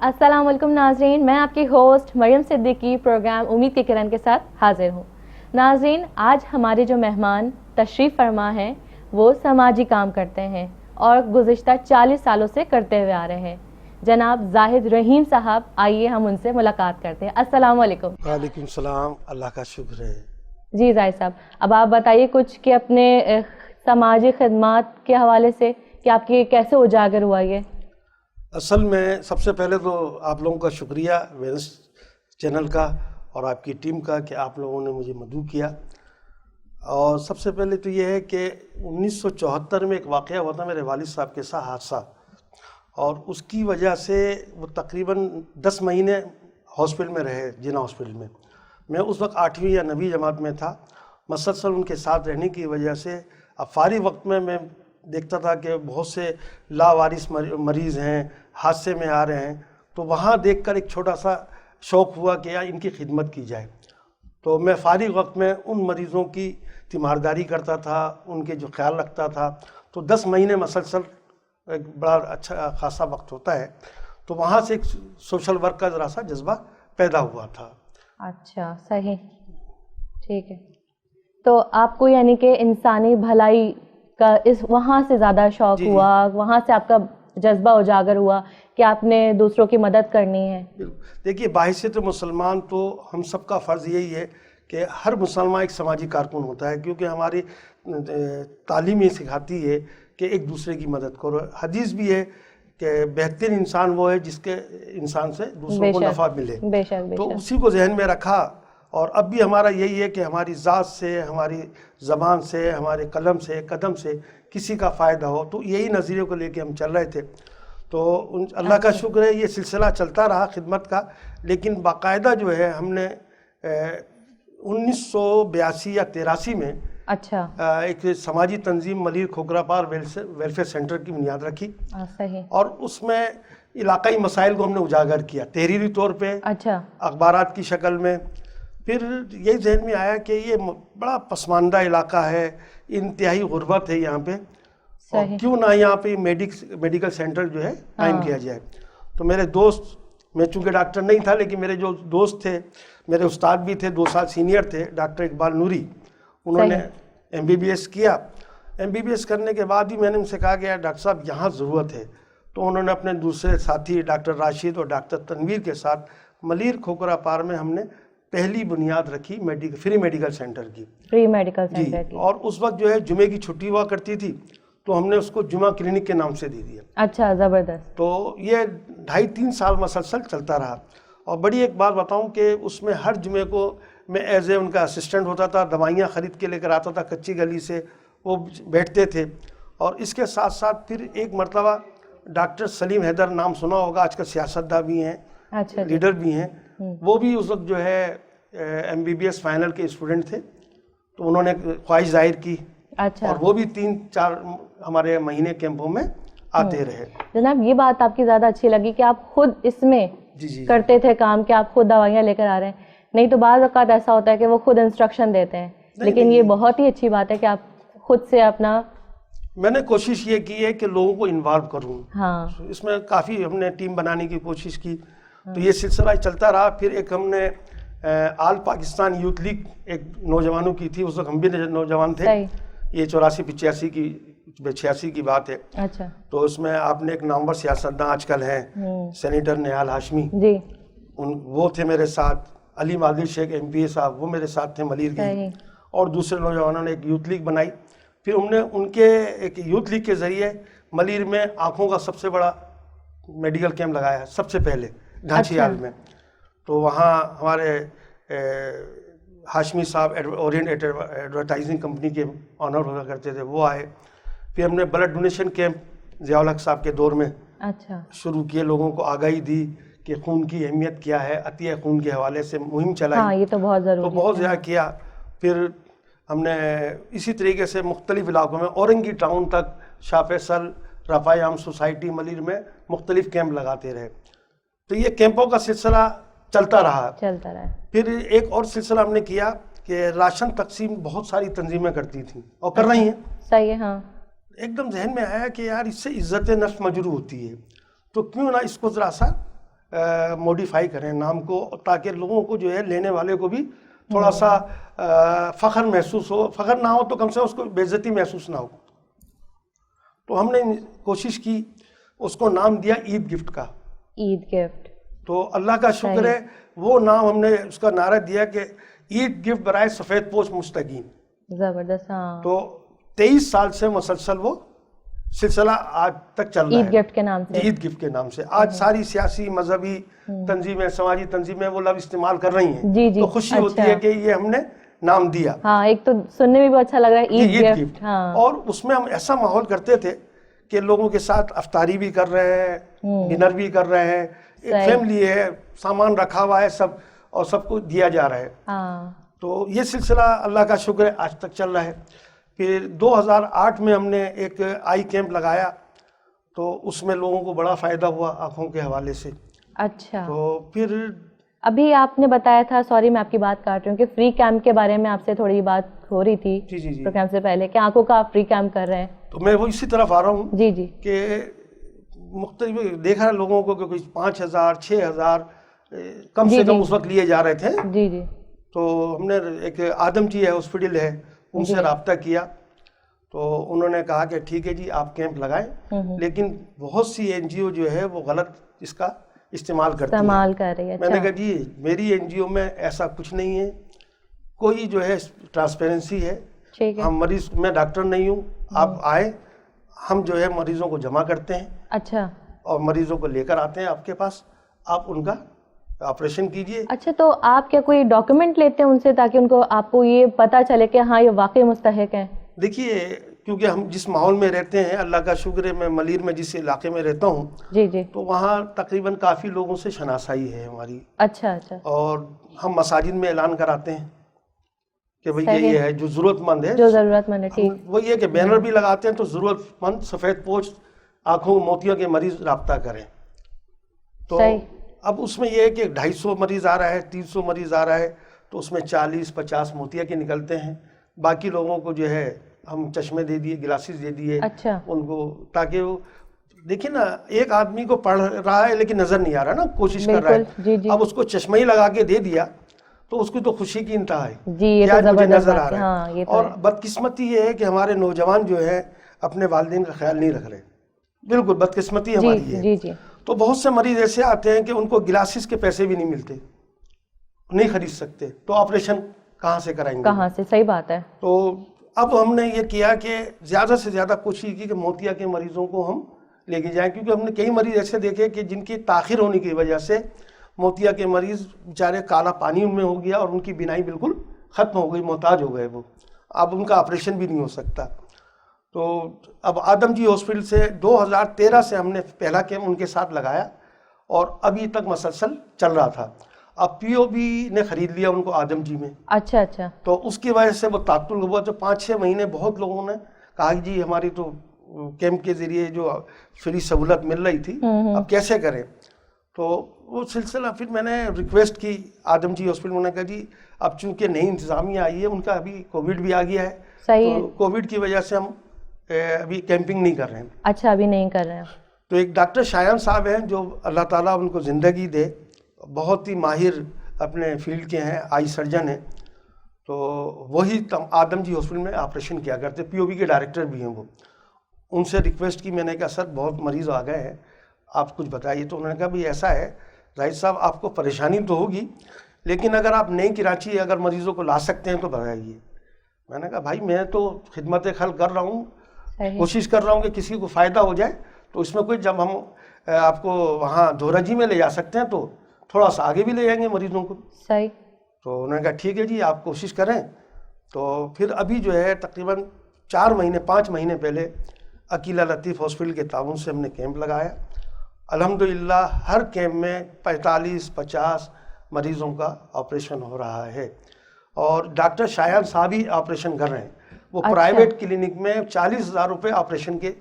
السلام علیکم ناظرین، میں آپ کی ہوسٹ مریم صدیقی پروگرام امید کی کرن کے ساتھ حاضر ہوں۔ ناظرین، آج ہمارے جو مہمان تشریف فرما ہیں وہ سماجی کام کرتے ہیں اور گزشتہ 40 سالوں سے کرتے ہوئے آ رہے ہیں۔ جناب زاہد رحیم صاحب، آئیے ہم ان سے ملاقات کرتے ہیں۔ السلام علیکم۔ وعلیکم السلام، اللہ کا شکر ہے۔ جی زاہد صاحب، اب آپ بتائیے کچھ کہ اپنے سماجی خدمات کے حوالے سے کہ آپ کی کیسے اجاگر ہوا یہ؟ اصل میں سب سے پہلے تو آپ لوگوں کا شکریہ وینس چینل کا اور آپ کی ٹیم کا کہ آپ لوگوں نے مجھے مدعو کیا۔ اور سب سے پہلے تو یہ ہے کہ 1974 میں ایک واقعہ ہوا تھا میرے والد صاحب کے ساتھ حادثہ، اور اس کی وجہ سے وہ تقریباً 10 مہینے ہاسپٹل میں رہے، جنا ہاسپٹل میں۔ میں اس وقت 8ویں یا 9ویں جماعت میں تھا۔ مسلسل ان کے ساتھ رہنے کی وجہ سے اب فارغ وقت میں دیکھتا تھا کہ بہت سے لاوارث مریض ہیں، حادثے میں آ رہے ہیں، تو وہاں دیکھ کر ایک چھوٹا سا شوق ہوا کہ یار ان کی خدمت کی جائے۔ تو میں فارغ وقت میں ان مریضوں کی تیمارداری کرتا تھا، ان کے جو خیال رکھتا تھا۔ تو 10 مہینے مسلسل ایک بڑا اچھا خاصا وقت ہوتا ہے، تو وہاں سے ایک سوشل ورک کا ذرا سا جذبہ پیدا ہوا تھا۔ اچھا، صحیح، ٹھیک ہے۔ تو آپ کو یعنی کہ انسانی بھلائی کا اس وہاں سے زیادہ شوق ہوا، وہاں سے آپ کا جذبہ اجاگر ہوا کہ آپ نے دوسروں کی مدد کرنی ہے؟ دیکھیے، بحیثیت مسلمان تو ہم سب کا فرض یہی ہے کہ ہر مسلمان ایک سماجی کارکن ہوتا ہے، کیونکہ ہماری تعلیم یہ سکھاتی ہے کہ ایک دوسرے کی مدد کرو۔ حدیث بھی ہے کہ بہترین انسان وہ ہے جس کے انسان سے دوسروں کو نفع ملے۔ تو اسی کو ذہن میں رکھا، اور اب بھی ہمارا یہی ہے کہ ہماری ذات سے، ہماری زبان سے، ہمارے قلم سے، قدم سے کسی کا فائدہ ہو، تو یہی نظریے کو لے کے ہم چل رہے تھے۔ تو اللہ کا شکر ہے یہ سلسلہ چلتا رہا خدمت کا، لیکن باقاعدہ جو ہے ہم نے 1982 یا 83 میں اچھا ایک سماجی تنظیم ملیر کھوکھرا پار ویلفیئر سینٹر کی بنیاد رکھی، اور اس میں علاقائی مسائل کو ہم نے اجاگر کیا تحریری طور پہ، اچھا، اخبارات کی شکل میں۔ پھر یہی ذہن میں آیا کہ یہ بڑا پسماندہ علاقہ ہے، انتہائی غربت ہے یہاں پہ، اور کیوں نہ یہاں پہ میڈیکل سینٹر جو ہے قائم کیا جائے۔ تو میرے دوست، میں چونکہ ڈاکٹر نہیں تھا لیکن میرے جو دوست تھے، میرے استاد بھی تھے، 2 سال سینئر تھے، ڈاکٹر اقبال نوری، انہوں نے MBBS کیا۔ MBBS کرنے کے بعد ہی میں نے ان سے کہا کہ یار ڈاکٹر صاحب یہاں ضرورت ہے، تو انہوں نے اپنے دوسرے ساتھی ڈاکٹر راشد اور ڈاکٹر تنویر کے ساتھ ملیر کھوکھرا پار میں ہم نے پہلی بنیاد رکھی فری میڈیکل سینٹر کی۔ فری میڈیکل سینٹر کی، اور اس وقت جو ہے جمعے کی چھٹی ہوا کرتی تھی، تو ہم نے اس کو جمعہ کلینک کے نام سے دے دیا۔ اچھا، زبردست۔ تو یہ 2.5-3 سال مسلسل چلتا رہا، اور بڑی ایک بات بتاؤں کہ اس میں ہر جمعے کو میں ایز اے ان کا اسسٹنٹ ہوتا تھا، دوائیاں خرید کے لے کر آتا تھا کچی گلی سے، وہ بیٹھتے تھے۔ اور اس کے ساتھ ساتھ پھر ایک مرتبہ ڈاکٹر سلیم حیدر، نام سنا ہوگا، آج کل سیاستداں بھی ہیں، لیڈر بھی ہیں، وہ بھی اس وقت جو ہے MBBS فائنل کے اسٹوڈنٹ تھے، تو انہوں نے خواہش ظاہر کی، اور وہ بھی 3-4 ہمارے مہینے کیمپوں میں آتے رہے۔ جناب، یہ بات آپ کی زیادہ اچھی لگی کہ آپ خود اس میں کرتے تھے کام، کہ آپ خود دوائیاں لے کر آ رہے ہیں۔ نہیں تو بعض اوقات ایسا ہوتا ہے کہ وہ خود انسٹرکشن دیتے ہیں، لیکن یہ بہت ہی اچھی بات ہے کہ آپ خود سے اپنا۔ میں نے کوشش یہ کی ہے کہ لوگوں کو انوالو کروں، ہاں، اس میں کافی ہم نے ٹیم بنانے کی کوشش کی، تو یہ سلسلہ چلتا رہا۔ پھر ایک ہم نے آل پاکستان یوتھ لیگ ایک نوجوانوں کی تھی، اس وقت ہم بھی نوجوان تھے، یہ 84-85 کی بات ہے۔ اچھا، تو اس میں آپ نے ایک نامور سیاستداں آج کل ہیں، سینیٹر نہال ہاشمی، جی، وہ تھے میرے ساتھ، علی عادل شیخ MP صاحب وہ میرے ساتھ تھے ملیر کے، اور دوسرے نوجوانوں نے ایک یوتھ لیگ بنائی۔ پھر ہم نے ان کے ایک یوتھ لیگ کے ذریعے ملیر میں آنکھوں کا سب سے بڑا میڈیکل کیمپ لگایا، سب سے پہلے ڈھانچی حال میں۔ تو وہاں ہمارے ہاشمی صاحب اورینٹ ایڈورٹائزنگ کمپنی کے آنر ہوا کرتے تھے، وہ آئے۔ پھر ہم نے بلڈ ڈونیشن کیمپ ضیاء الحق صاحب کے دور میں شروع کیے، لوگوں کو آگاہی دی کہ خون کی اہمیت کیا ہے، عطیہ خون کے حوالے سے مہم چلائی، یہ تو بہت ضروری ہے، تو بہت زیادہ کیا۔ پھر ہم نے اسی طریقے سے مختلف علاقوں میں اورنگی ٹاؤن تک، شاہ فیصل، رفاع عام سوسائٹی ملیر میں مختلف کیمپ لگاتے رہے۔ تو یہ کیمپوں کا سلسلہ چلتا رہا۔ پھر ایک اور سلسلہ ہم نے کیا کہ راشن تقسیم بہت ساری تنظیمیں کرتی تھیں اور کر رہی ہیں، صحیح ہے، ہاں۔ ایک دم ذہن میں آیا کہ یار اس سے عزت نفس مجروح ہوتی ہے، تو کیوں نہ اس کو ذرا سا ماڈیفائی کریں نام کو, تاکہ لوگوں کو جو ہے لینے والے کو بھی تھوڑا سا فخر محسوس ہو, فخر نہ ہو تو کم سے کم اس کو بے عزتی محسوس نہ ہو. تو ہم نے کوشش کی, اس کو نام دیا عید گفٹ کا. عید گفٹ. تو اللہ کا شکر ہے وہ نام ہم نے اس کا نعرہ دیا کہ عید گفٹ برائے سفید پوش مستقیم. زبردست. ہاں. تو 23 سال سے مسلسل وہ سلسلہ آج تک چل رہا ہے, عید گفٹ کے نام سے. عید گفٹ کے نام سے. آج ساری سیاسی مذہبی تنظیمیں, سماجی تنظیمیں وہ لفظ استعمال کر رہی ہیں. جی جی. تو خوشی ہوتی ہے کہ یہ ہم نے نام دیا. ہاں, ایک تو سننے میں بھی اچھا لگ رہا ہے عید گفٹ. ہاں. اور اس میں ہم ایسا ماحول کرتے تھے کہ لوگوں کے ساتھ افطاری بھی کر رہے ہیں, ڈنر بھی کر رہے ہیں, ایک فیملی ہے, سامان رکھا ہوا ہے سب, اور سب کو دیا جا رہا ہے. تو یہ سلسلہ اللہ کا شکر ہے آج تک چل رہا ہے. پھر 2008 میں ہم نے ایک آئی کیمپ لگایا, تو اس میں لوگوں کو بڑا فائدہ ہوا آنکھوں کے حوالے سے. اچھا. تو پھر ابھی آپ نے بتایا تھا, سوری میں آپ کی بات کاٹ رہی ہوں, کہ فری کیمپ کے بارے میں آپ سے تھوڑی بات ہو رہی تھی پروگرام سے پہلے, کہ آنکھوں کا آپ فری کیمپ کر رہے ہیں. تو میں وہ اسی طرف آ رہا ہوں. جی جی. کہ مختلف دیکھا لوگوں کو کہ 5,000 6,000 کم سے کم اس وقت لیے جا رہے تھے. جی جی. تو ہم نے ایک آدم جی ہے ہاسپٹل ہے, ان سے رابطہ کیا. تو انہوں نے کہا کہ ٹھیک ہے جی آپ کیمپ لگائیں, لیکن بہت سی NGO جو ہے وہ غلط اس کا استعمال کرتی ہے. میں نے کہا جی میری NGO میں ایسا کچھ نہیں ہے, کوئی جو ہے ٹرانسپیرنسی ہے. ہم مریض, میں ڈاکٹر نہیں ہوں, آپ آئے, ہم جو ہے مریضوں کو جمع کرتے ہیں. اچھا. اور مریضوں کو لے کر آتے ہیں آپ کے پاس, آپ ان کا آپریشن کیجئے. اچھا, تو آپ کیا کوئی ڈاکیومنٹ لیتے ہیں ان سے تاکہ ان کو, آپ کو یہ پتہ چلے کہ ہاں یہ واقعی مستحق ہیں؟ دیکھیے کیونکہ ہم جس ماحول میں رہتے ہیں, اللہ کا شکر ہے میں ملیر میں جس علاقے میں رہتا ہوں, جی جی, تو وہاں تقریباً کافی لوگوں سے شناسائی ہے ہماری. اچھا اچھا. اور ہم مساجد میں اعلان کراتے ہیں کہ بھئی یہ ہے جو ضرورت مند ہے, جو ضرورت مند ہے. ٹھیک. وہ یہ کہ بینر بھی لگاتے ہیں, تو ضرورت مند سفید پوش آنکھوں موتیوں کے مریض رابطہ کریں. تو اب اس میں یہ ہے کہ 250 مریض آ رہا ہے, 300 مریض آ رہا ہے, تو اس میں 40-50 موتیا کے نکلتے ہیں. باقی لوگوں کو جو ہے ہم چشمے دے دیے, گلاسز دے دیے ان کو, تاکہ وہ دیکھیں نا, ایک آدمی کو پڑھ رہا ہے لیکن نظر نہیں آ رہا نا, کوشش کر رہا ہے. اب اس کو چشمہ ہی لگا کے دے دیا تو اس کی تو خوشی کی انتہا ہے, کیا مجھے نظر آ رہا ہے. اور بدقسمتی یہ ہے کہ ہمارے نوجوان جو ہے اپنے والدین کا خیال نہیں رکھ رہے. بالکل بدقسمتی ہماری ہے. تو بہت سے مریض ایسے آتے ہیں کہ ان کو گلاسز کے پیسے بھی نہیں ملتے, نہیں خرید سکتے, تو آپریشن کہاں سے کرائیں گے, کہاں سے؟ صحیح بات ہے. تو اب ہم نے یہ کیا کہ زیادہ سے زیادہ کوشش کی کہ موتیا کے مریضوں کو ہم لے کے جائیں, کیونکہ ہم نے کئی مریض ایسے دیکھے کہ جن کی تاخیر ہونے کی وجہ سے موتیا کے مریض بیچارے کالا پانی ان میں ہو گیا اور ان کی بینائی بالکل ختم ہو گئی, محتاج ہو گئے وہ, اب ان کا آپریشن بھی نہیں ہو سکتا. تو اب آدم جی ہاسپٹل سے 2013 سے ہم نے پہلا کیمپ ان کے ساتھ لگایا, اور ابھی تک مسلسل چل رہا تھا. اب POB نے خرید لیا ان کو آدم جی میں. اچھا اچھا. تو اس کی وجہ سے وہ تعطل ہوا. تو 5-6 مہینے بہت لوگوں نے کہا جی ہماری تو کیمپ کے ذریعے جو فری سہولت مل رہی تھی, اب کیسے کریں. تو وہ سلسلہ پھر میں نے ریکویسٹ کی آدم جی ہاسپٹل میں, نے کہا جی اب چونکہ نئی انتظامیہ آئی ہے, ان کا ابھی کووڈ بھی آ گیا ہے, تو کووڈ کی وجہ سے ہم ابھی کیمپنگ نہیں کر رہے ہیں. اچھا, ابھی نہیں کر رہے ہیں. تو ایک ڈاکٹر شایان صاحب ہیں, جو اللہ تعالیٰ ان کو زندگی دے, بہت ہی ماہر اپنے فیلڈ کے ہیں, آئی سرجن ہیں. تو وہی آدم جی ہاسپٹل میں آپریشن کیا کرتے, POB کے ڈائریکٹر بھی ہیں وہ. ان سے ریکویسٹ کی میں نے کہا سر بہت مریض آ گئے ہیں, آپ کچھ بتائیے. تو انہوں نے کہا بھی ایسا ہے زاہد صاحب, آپ کو پریشانی تو ہوگی, لیکن اگر آپ نئی کراچی اگر مریضوں کو لا سکتے ہیں تو بتائیے. میں نے کہا بھائی میں تو خدمت خلق کر رہا ہوں, کوشش کر رہا ہوں کہ کسی کو فائدہ ہو جائے, تو اس میں کوئی, جب ہم آپ کو وہاں دھوراجی میں لے جا سکتے ہیں تو تھوڑا سا آگے بھی لے جائیں گے مریضوں کو. صحیح. تو انہوں نے کہا ٹھیک ہے جی آپ کوشش کریں. تو پھر ابھی جو ہے تقریباً 5 مہینے پہلے عقیلہ لطیف ہاسپٹل کے تعاون سے ہم نے کیمپ لگایا. الحمدللہ ہر کیمپ میں 45-50 مریضوں کا آپریشن ہو رہا ہے, اور ڈاکٹر شایان صاحب ہی آپریشن کر رہے ہیں. وہ پرائیویٹ کلینک میں 40,000 روپے آپریشن کے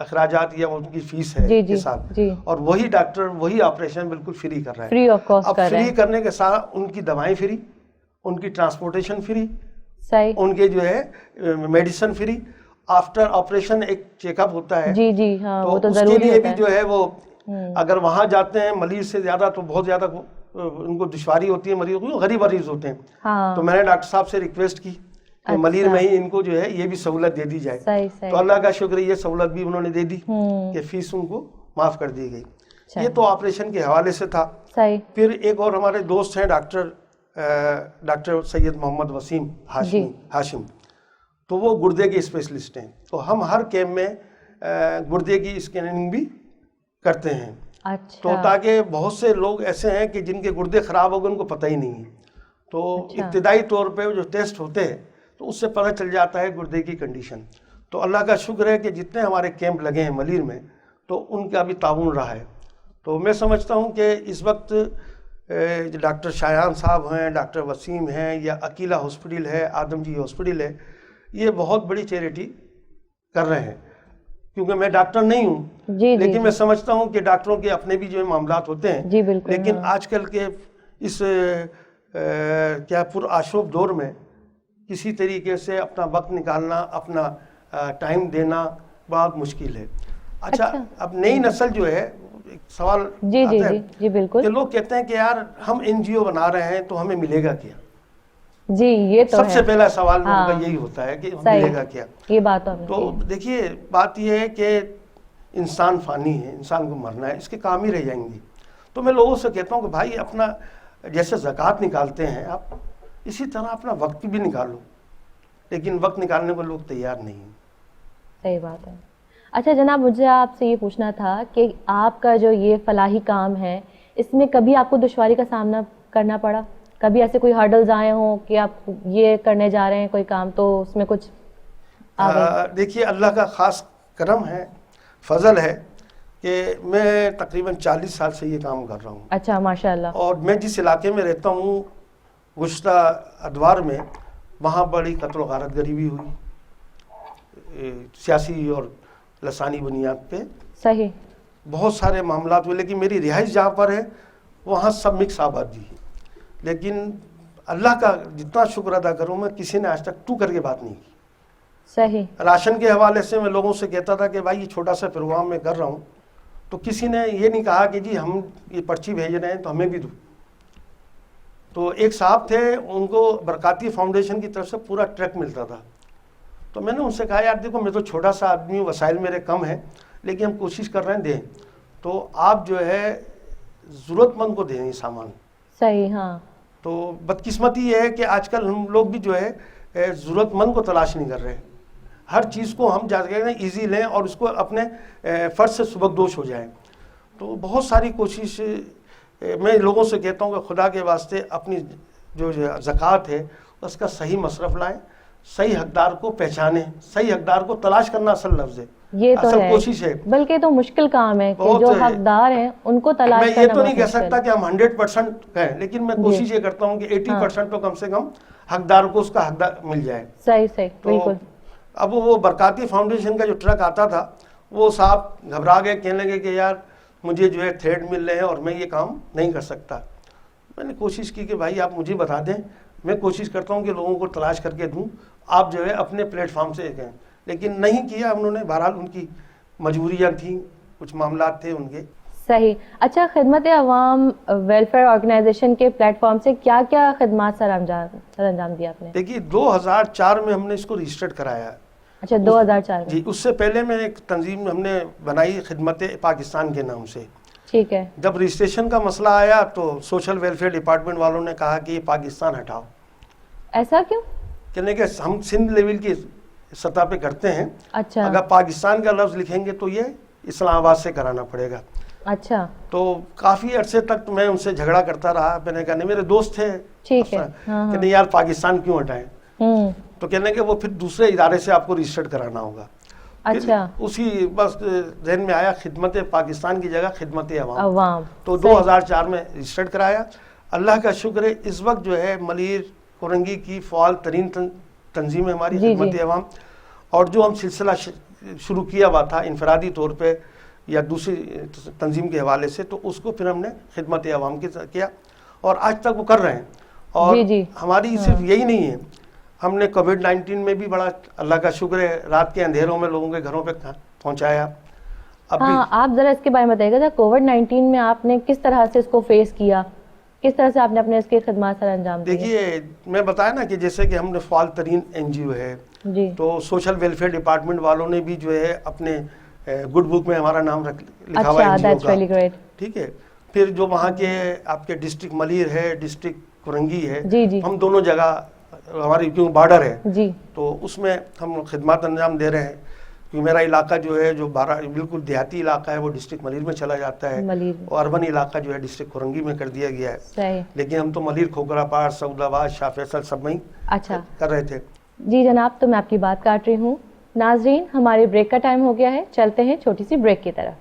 اخراجات یا ان کی فیس ہے کے ساتھ, اور وہی ڈاکٹر وہی آپریشن بالکل فری کر رہے ہیں, فری آف کاسٹ کر رہے ہیں. فری کرنے کے ساتھ ان کی دوائیں فری, ان کی ٹرانسپورٹیشن فری, ان کے جو ہے میڈیسن فری. آفٹر آپریشن ایک چیک اپ ہوتا ہے, جی جی ہاں, وہ تو اس کے لیے بھی جو ہے وہ اگر وہاں جاتے ہیں مریض سے زیادہ تو بہت زیادہ ان کو دشواری ہوتی ہے، مریض غریب مریض ہوتے ہیں. تو میں نے ڈاکٹر صاحب سے ریکویسٹ کی کہ ملیر میں ہی ان کو جو ہے یہ بھی سہولت دے دی جائے. تو اللہ کا شکر یہ سہولت بھی انہوں نے دے دی کہ فیس ان کو معاف کر دی گئی. یہ تو آپریشن کے حوالے سے تھا. پھر ایک اور ہمارے دوست ہیں ڈاکٹر سید محمد وسیم ہاشم، تو وہ گردے کے اسپیشلسٹ ہیں. تو ہم ہر کیمپ میں گردے کی اسکیننگ بھی کرتے ہیں. تو تاکہ بہت سے لوگ ایسے ہیں کہ جن کے گردے خراب ہو گئے ان کو پتہ ہی نہیں ہے. تو ابتدائی طور پہ جو ٹیسٹ ہوتے ہیں تو اس سے پتہ چل جاتا ہے گردے کی کنڈیشن. تو اللہ کا شکر ہے کہ جتنے ہمارے کیمپ لگے ہیں ملیر میں تو ان کا بھی تعاون رہا ہے. تو میں سمجھتا ہوں کہ اس وقت ڈاکٹر شایان صاحب ہیں، ڈاکٹر وسیم ہیں، یا عقیلہ ہاسپٹل ہے، آدم جی ہاسپٹل ہے، یہ بہت بڑی چیریٹی کر رہے ہیں. کیونکہ میں ڈاکٹر نہیں ہوں لیکن میں سمجھتا ہوں کہ ڈاکٹروں کے اپنے بھی جو معاملات ہوتے ہیں. لیکن آج کل کے اس کیا پرآشوب دور میں کسی طریقے سے اپنا وقت نکالنا، اپنا ٹائم دینا بہت مشکل ہے. اچھا اب نئی نسل جو ہے، ایک سوال آتا ہے کہ لوگ کہتے ہیں کہ یار ہم NGO بنا رہے ہیں تو ہمیں ملے گا کیا؟ یہ تو سب سے پہلا سوال ان کا یہی ہوتا ہے کہ ملے گا کیا. یہ بات تو دیکھیے بات یہ ہے کہ انسان فانی ہے، انسان کو مرنا ہے، اس کے کام ہی رہ جائیں گے. تو میں لوگوں سے کہتا ہوں کہ بھائی اپنا جیسے زکوٰۃ نکالتے ہیں آپ، اسی طرح اپنا وقت بھی نکالو. لیکن وقت نکالنے کو لوگ تیار نہیں ہیں. صحیح بات ہے. اچھا جناب، مجھے آپ سے یہ پوچھنا تھا کہ آپ کا جو یہ فلاحی کام ہے اس میں کبھی آپ کو دشواری کا سامنا کرنا پڑا؟ کبھی ایسے کوئی ہرڈلز آئے ہوں کہ آپ یہ کرنے جا رہے ہیں کوئی کام تو اس میں کچھ؟ دیکھیے اللہ کا خاص کرم ہے، فضل ہے کہ میں تقریباً 40 سال سے یہ کام کر رہا ہوں. اچھا ماشاءاللہ. اور میں جس علاقے میں رہتا ہوں گزشتہ ادوار میں وہاں بڑی قتل و غارت گری بھی ہوئی، سیاسی اور لسانی بنیاد پہ. صحیح. بہت سارے معاملات ہوئے، لیکن میری رہائش جہاں پر ہے وہاں سب مکس آبادی ہے. لیکن اللہ کا جتنا شکر ادا کروں میں، کسی نے آج تک تو کر کے بات نہیں کی. صحیح. راشن کے حوالے سے میں لوگوں سے کہتا تھا کہ بھائی یہ چھوٹا سا پروگرام میں کر رہا ہوں، تو کسی نے یہ نہیں کہا کہ جی ہم یہ پرچی بھیج رہے ہیں تو ہمیں بھی دو. تو ایک صاحب تھے، ان کو برکاتی فاؤنڈیشن کی طرف سے پورا ٹرک ملتا تھا. تو میں نے ان سے کہا یار دیکھو میں تو چھوٹا سا آدمی ہوں، وسائل میرے کم ہیں، لیکن ہم کوشش کر رہے ہیں دیں. تو آپ جو ہے ضرورت مند کو دیں یہ سامان. صحیح. ہاں. تو بدقسمتی یہ ہے کہ آج کل ہم لوگ بھی جو ہے ضرورت مند کو تلاش نہیں کر رہے. ہر چیز کو ہم جا کے ایزی لیں اور اس کو اپنے فرض سے سبکدوش ہو جائیں. تو بہت ساری کوشش میں لوگوں سے کہتا ہوں کہ خدا کے واسطے اپنی جو زکوٰۃ ہے اس کا صحیح مصرف لائیں، صحیح حقدار کو پہچانیں. صحیح حقدار کو تلاش کرنا اصل لفظ ہے، یہ تو اصل ہے. کوشش ہے. بلکہ تو مشکل کام ہے کہ جو حقدار ہیں ان کو تلاش کرنا. میں یہ تو نہیں کہہ سکتا کہ ہم 100% کہیں، لیکن میں کوشش یہ کرتا ہوں کہ 80% تو کم سے کم حقدار کو اس کا حقدار مل جائے. صحیح. بالکل. اب وہ برکاتی فاؤنڈیشن کا جو ٹرک آتا تھا وہ صاحب گھبرا گئے، کہنے لگے کہ یار مجھے جو ہے تھریڈ مل رہے ہیں اور میں یہ کام نہیں کر سکتا. میں نے کوشش کی کہ بھائی آپ مجھے بتا دیں، میں کوشش کرتا ہوں کہ لوگوں کو تلاش کر کے دوں، آپ جو ہے اپنے پلیٹ فارم سے کہیں. لیکن نہیں کیا انہوں نے. بہرحال ان کی مجبوریاں تھیں، کچھ معاملات تھے ان کے. صحیح. اچھا، خدمت عوام ویلفیئر آرگنائزیشن کے پلیٹ فارم سے کیا کیا خدمات سر انجام دیا آپ نے؟ دیکھیے 2004 میں ہم نے اس کو رجسٹرڈ کرایا. اچھا 2004 میں. جی، اس سے پہلے میں ایک تنظیم ہم نے بنائی خدمت پاکستان کے نام سے. ٹھیک ہے. جب رجسٹریشن کا مسئلہ آیا تو سوشل ویلفیئر ڈپارٹمنٹ والوں نے کہا کہ یہ پاکستان ہٹاؤ. ایسا کیوں؟ کہنے کہ ہم سندھ لیول کی سطح پہ کرتے ہیں. اچھا. اگر پاکستان کا لفظ لکھیں گے تو یہ اسلام آباد سے کرانا پڑے گا. اچھا. تو کافی عرصے تک میں ان سے جھگڑا کرتا رہا. میں نے کہا نہیں، میرے دوست تھے. ٹھیک ہے. کہ نہیں یار پاکستان کیوں ہٹائیں. تو کہنے کہ وہ پھر دوسرے ادارے سے آپ کو رجسٹرڈ کرانا ہوگا. اچھا. اسی بس ذہن میں آیا خدمت پاکستان کی جگہ خدمت عوام. تو 2004 میں رجسٹرڈ کرایا. اللہ کا شکر ہے اس وقت جو ہے ملیر کورنگی کی فعال ترین تنظیم ہے ہماری خدمت عوام. اور جو ہم سلسلہ شروع کیا ہوا تھا انفرادی طور پہ یا دوسری تنظیم کے حوالے سے، تو اس کو پھر ہم نے خدمت عوام کے کیا اور آج تک وہ کر رہے ہیں. اور ہماری صرف یہی نہیں ہے، ہم نے کووڈ-19 میں بھی بڑا اللہ کا شکر ہے رات کے اندھیروں میں لوگوں کے گھروں پہ پہنچایا. ہاں آپ ذرا اس کے بارے میں بتائیے گا, کووڈ-19 میں آپ نے کس طرح سے اس کو فیس کیا, کس طرح سے آپ نے اپنے اس کی خدمات سر انجام دی؟ دیکھیے میں بتایا نا کہ جیسے کہ ہم نے فعال ترین NGO ہے جی, تو سوشل ویلفیئر ڈپارٹمنٹ والوں نے بھی جو ہے اپنے گڈ بک میں ہمارا نام لکھا ہوا ہے NGO کا, ٹھیک ہے. پھر جو وہاں کے آپ کے ڈسٹرکٹ ملیر ہے, ڈسٹرکٹ کرنگی ہے, ہم دونوں جگہ ہماری کیوں بارڈر ہے جی, تو اس میں ہم خدمات انجام دے رہے ہیں. کیونکہ میرا علاقہ جو ہے جو بالکل دیہاتی علاقہ ہے وہ ڈسٹرکٹ ملیر میں چلا جاتا ہے, اور اربن علاقہ جو ہے ڈسٹرکٹ کرنگی میں کر دیا گیا ہے. لیکن ہم تو ملیر, کھوکھرا پہاڑ, سعود آباد, شاہ فیصل سب میں کر رہے تھے. جی جناب, تو میں آپ کی بات کاٹ رہی ہوں. ناظرین ہمارے بریک کا ٹائم ہو گیا ہے, چلتے ہیں چھوٹی سی بریک کی طرف.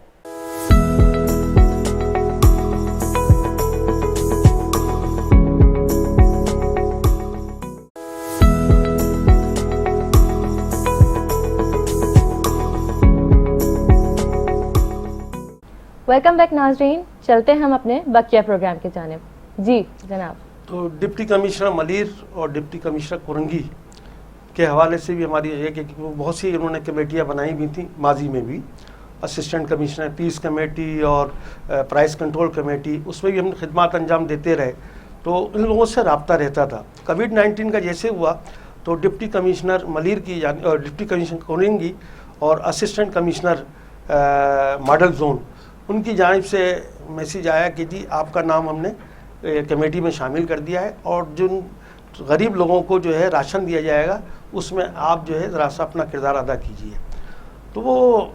ویلکم بیک ناظرین, چلتے ہیں ہم اپنے بقیہ پروگرام کی جانب. جی جناب. تو ڈپٹی کمشنر ملیر اور ڈپٹی کمشنر کرنگی کے حوالے سے بھی ہماری یہ کہ بہت سی انہوں نے کمیٹیاں بنائی بھی تھیں ماضی میں بھی, اسسٹنٹ کمشنر, پیس کمیٹی اور پرائس کنٹرول کمیٹی, اس میں بھی ہم خدمات انجام دیتے رہے. تو ان لوگوں سے رابطہ رہتا تھا. کووڈ-19 کا جیسے ہوا تو ڈپٹی کمشنر ملیر کی اور ڈپٹی کمشنر کرنگی اور اسسٹنٹ کمشنر ماڈل زون, ان کی جانب سے میسیج آیا کہ جی آپ کا نام ہم نے کمیٹی میں شامل کر دیا ہے, اور جن غریب لوگوں کو جو ہے راشن دیا جائے گا اس میں آپ جو ہے ذرا سا اپنا کردار ادا کیجیے. تو وہ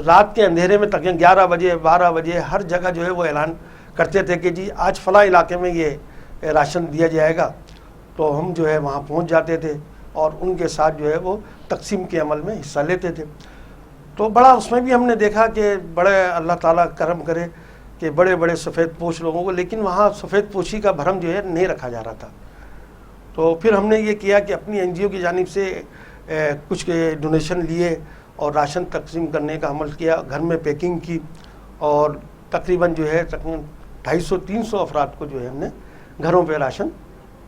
رات کے اندھیرے میں تقریباً 11 بجے 12 بجے ہر جگہ جو ہے وہ اعلان کرتے تھے کہ جی آج فلاں علاقے میں یہ راشن دیا جائے گا. تو ہم جو ہے وہاں پہنچ جاتے تھے اور ان کے ساتھ جو ہے وہ تقسیم کے عمل میں حصہ لیتے تھے. تو بڑا اس میں بھی ہم نے دیکھا کہ بڑے اللہ تعالیٰ کرم کرے کہ بڑے بڑے سفید پوش لوگوں کو, لیکن وہاں سفید پوشی کا بھرم جو ہے نہیں رکھا جا رہا تھا. تو پھر ہم نے یہ کیا کہ اپنی NGO کی جانب سے کچھ ڈونیشن لیے اور راشن تقسیم کرنے کا عمل کیا, گھر میں پیکنگ کی, اور تقریباً جو ہے 250-300 افراد کو جو ہے ہم نے گھروں پہ راشن,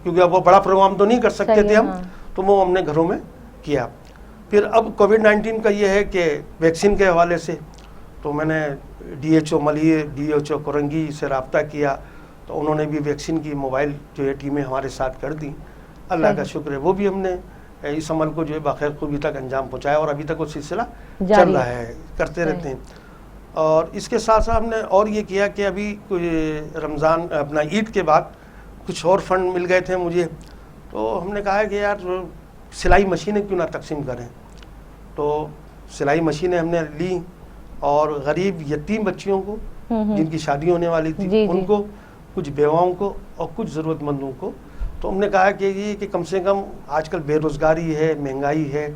کیونکہ اب وہ بڑا پروگرام تو نہیں کر سکتے تھے ہم, تو وہ ہم نے گھروں میں کیا. پھر اب کووڈ-19 کا یہ ہے کہ ویکسین کے حوالے سے تو میں نے DHO ملیر, DHO کرنگی سے رابطہ کیا, تو انہوں نے بھی ویکسین کی موبائل جو ہے ٹیمیں ہمارے ساتھ کر دیں. اللہ کا شکر ہے وہ بھی ہم نے اس عمل کو جو ہے بخیر خوبی تک انجام پہنچایا, اور ابھی تک وہ سلسلہ چل رہا ہے, کرتے رہتے ہیں. اور اس کے ساتھ ساتھ ہم نے اور یہ کیا کہ ابھی رمضان اپنا عید کے بعد کچھ اور فنڈ مل گئے تھے مجھے, تو ہم نے کہا کہ یار سلائی مشینیں کیوں نہ تقسیم کریں. تو سلائی مشینیں ہم نے لی, اور غریب یتیم بچیوں کو جن کی شادی ہونے والی تھی ان کو, کچھ بیواؤں کو اور کچھ ضرورت مندوں کو. تو ہم نے کہا کہ یہ کہ کم سے کم آج کل بے روزگاری ہے, مہنگائی ہے,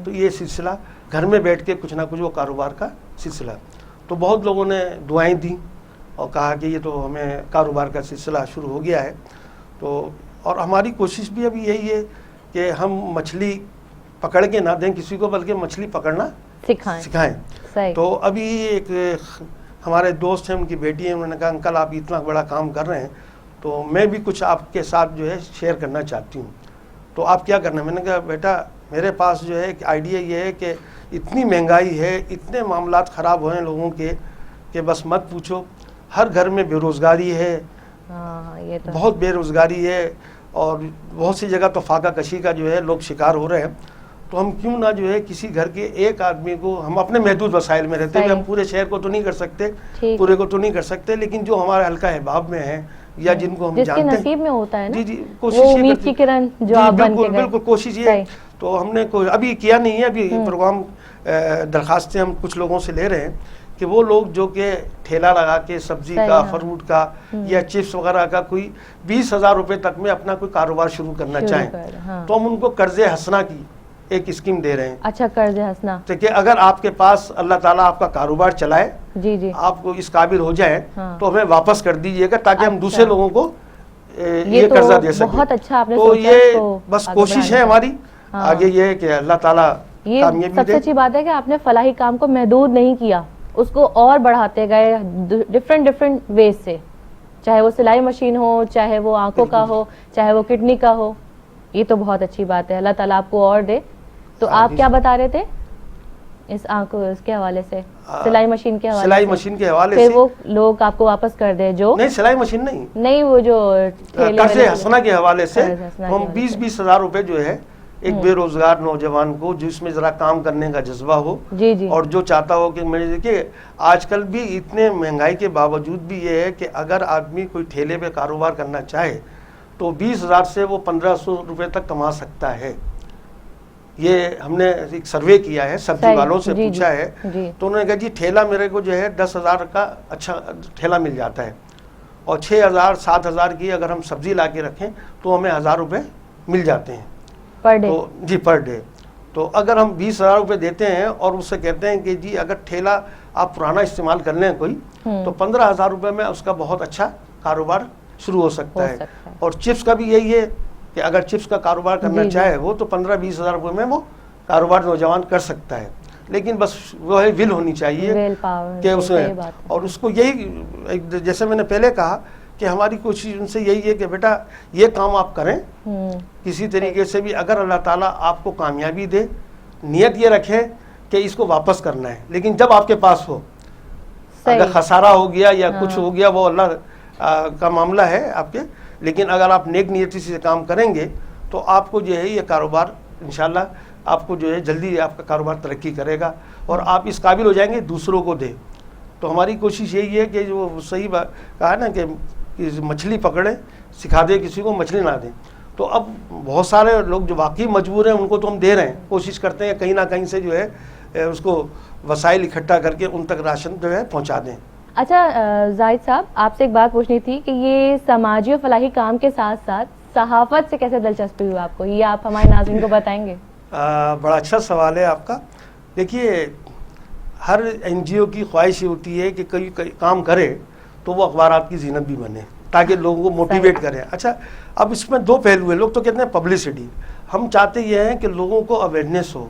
تو یہ سلسلہ گھر میں بیٹھ کے کچھ نہ کچھ وہ کاروبار کا سلسلہ. تو بہت لوگوں نے دعائیں دیں اور کہا کہ یہ تو ہمیں کاروبار کا سلسلہ شروع ہو گیا ہے. تو اور ہماری کوشش بھی ابھی یہی ہے کہ ہم مچھلی پکڑ کے نہ دیں کسی کو, بلکہ مچھلی پکڑنا سکھائیں. تو ابھی ایک ہمارے دوست ہیں, ان کی بیٹی ہے, انہوں نے کہا انکل آپ اتنا بڑا کام کر رہے ہیں تو میں بھی کچھ آپ کے ساتھ جو ہے شیئر کرنا چاہتی ہوں, تو آپ کیا کرنا ہے. میں نے کہا بیٹا میرے پاس جو ہے ایک آئیڈیا یہ ہے کہ اتنی مہنگائی ہے, اتنے معاملات خراب ہوئے ہیں لوگوں کے کہ بس مت پوچھو. ہر گھر میں بے روزگاری ہے, بہت بے روزگاری ہے, اور بہت سی جگہ تو فاقہ کشی کا جو ہے لوگ شکار ہو رہے ہیں. تو ہم کیوں نہ جو ہے کسی گھر کے ایک آدمی کو, ہم اپنے محدود وسائل میں رہتے ہوئے ہم پورے شہر کو تو نہیں کر سکتے, پورے کو تو نہیں کر سکتے, لیکن جو ہمارے حلقہ احباب میں ہیں یا جن کو ہم جانتے ہیں, نصیب میں ہوتا ہے نا, جی جی کوشش امید کی کرن جو آپ بن کے گئے, بالکل کوشش یہ. تو ہم نے ابھی کیا نہیں ہے, ابھی پروگرام درخواستیں ہم کچھ لوگوں سے لے رہے ہیں کہ وہ لوگ جو کہ ٹھیلا لگا کے سبزی کا, فروٹ کا یا چپس وغیرہ کا کوئی 20,000 روپے تک میں اپنا کوئی کاروبار شروع کرنا چاہیں, تو ہم ان کو قرض حسنہ کی ایک اسکیم دے رہے ہیں. اچھا, قرض حسنہ, کہ اگر آپ کے پاس اللہ تعالیٰ آپ کا کاروبار چلائے, جی آپ کو اس قابل ہو جائے, تو ہمیں واپس کر دیجئے گا تاکہ ہم دوسرے لوگوں کو یہ قرضہ دے سکیں. بہت اچھا آپ نے تو یہ بس کوشش ہے ہماری, آگے یہ ہے کہ اللہ تعالیٰ کامیابی دے. سب سے اچھی بات ہے کہ آپ نے فلاحی کام کو محدود نہیں کیا, اس کو اور بڑھاتے گئے ڈفرینٹ ویز سے, چاہے وہ سلائی مشین ہو, چاہے وہ آنکھوں کا ہو, چاہے وہ کڈنی کا ہو. یہ تو بہت اچھی بات ہے, اللہ تعالیٰ آپ کو اور دے. تو آپ کیا بتا رہے تھے؟ اس اس کے حوالے سے سلائی مشین کے حوالے سلائی مشین کے حوالے پھر سے وہ لوگ آپ کو واپس کر دے جو نہیں سلائی مشین نہیں وہ جو قرض حسنہ کے حوالے سے ہم 20-20 ہزار روپے جو ہے ایک بے روزگار نوجوان کو جس میں ذرا کام کرنے کا جذبہ ہو اور جو چاہتا ہو کہ میں دیکھیے آج کل بھی اتنے مہنگائی کے باوجود بھی یہ ہے کہ اگر آدمی کوئی ٹھیلے پہ کاروبار کرنا چاہے تو 20,000 سے وہ 1,500 روپے تک کما سکتا ہے. یہ ہم نے ایک سروے کیا ہے سبزی والوں سے پوچھا ہے تو انہوں نے کہا جی ٹھیلا میرے کو جو ہے 10,000 کا اچھا ٹھیلا مل جاتا ہے اور 6,000-7,000 کی اگر ہم سبزی لا کے رکھیں تو ہمیں 1,000 روپے مل جاتے ہیں پر ڈے. جی پر ڈے. تو اگر ہم 20,000 روپے دیتے ہیں اور اس سے کہتے ہیں کہ جی اگر ٹھیلا آپ پرانا استعمال کر لیں کوئی تو 15,000 روپے میں اس کا بہت اچھا کاروبار شروع ہو سکتا ہے. اور چپس کا بھی یہی ہے کہ اگر چپس کا کاروبار کرنا چاہے وہ تو 15-20 ہزار روپے میں وہ کاروبار نوجوان کر سکتا ہے. لیکن بس وہ ہے ول ہونی چاہیے کہ اس میں اور اس کو یہی جیسے میں نے پہلے کہا کہ ہماری کوشش ان سے یہی ہے کہ بیٹا یہ کام آپ کریں کسی طریقے سے بھی اگر اللہ تعالیٰ آپ کو کامیابی دے نیت یہ رکھیں کہ اس کو واپس کرنا ہے لیکن جب آپ کے پاس ہو. اگر خسارہ ہو گیا یا کچھ ہو گیا وہ اللہ کا معاملہ ہے آپ کے لیکن اگر آپ نیک نیتی سے کام کریں گے تو آپ کو جو ہے یہ کاروبار انشاءاللہ آپ کو جو ہے جلدی آپ کا کاروبار ترقی کرے گا اور آپ اس قابل ہو جائیں گے دوسروں کو دیں. تو ہماری کوشش یہی ہے کہ جو صحیح کہا نا کہ مچھلی پکڑیں سکھا دے کسی کو مچھلی نہ دیں. تو اب بہت سارے لوگ جو واقعی مجبور ہیں ان کو تو ہم دے رہے ہیں کوشش کرتے ہیں کہیں نہ کہیں سے جو ہے اس کو وسائل اکٹھا کر کے ان تک راشن جو ہے پہنچا دیں. اچھا زاہد صاحب آپ سے ایک بات پوچھنی تھی کہ یہ سماجی و فلاحی کام کے ساتھ ساتھ صحافت سے کیسے دلچسپی ہوئی آپ کو یہ آپ ہمارے ناظرین کو بتائیں گے؟ بڑا اچھا سوال ہے آپ کا. دیکھیے ہر NGO کی خواہش یہ ہوتی ہے کہ کوئی کام کرے تو وہ اخبارات کی زینت بھی بنے تاکہ لوگوں کو موٹیویٹ کریں. اچھا اب اس میں دو پہلو ہیں. لوگ تو کہتے ہیں پبلسٹی ہم چاہتے یہ ہیں کہ لوگوں کو اویئرنیس ہو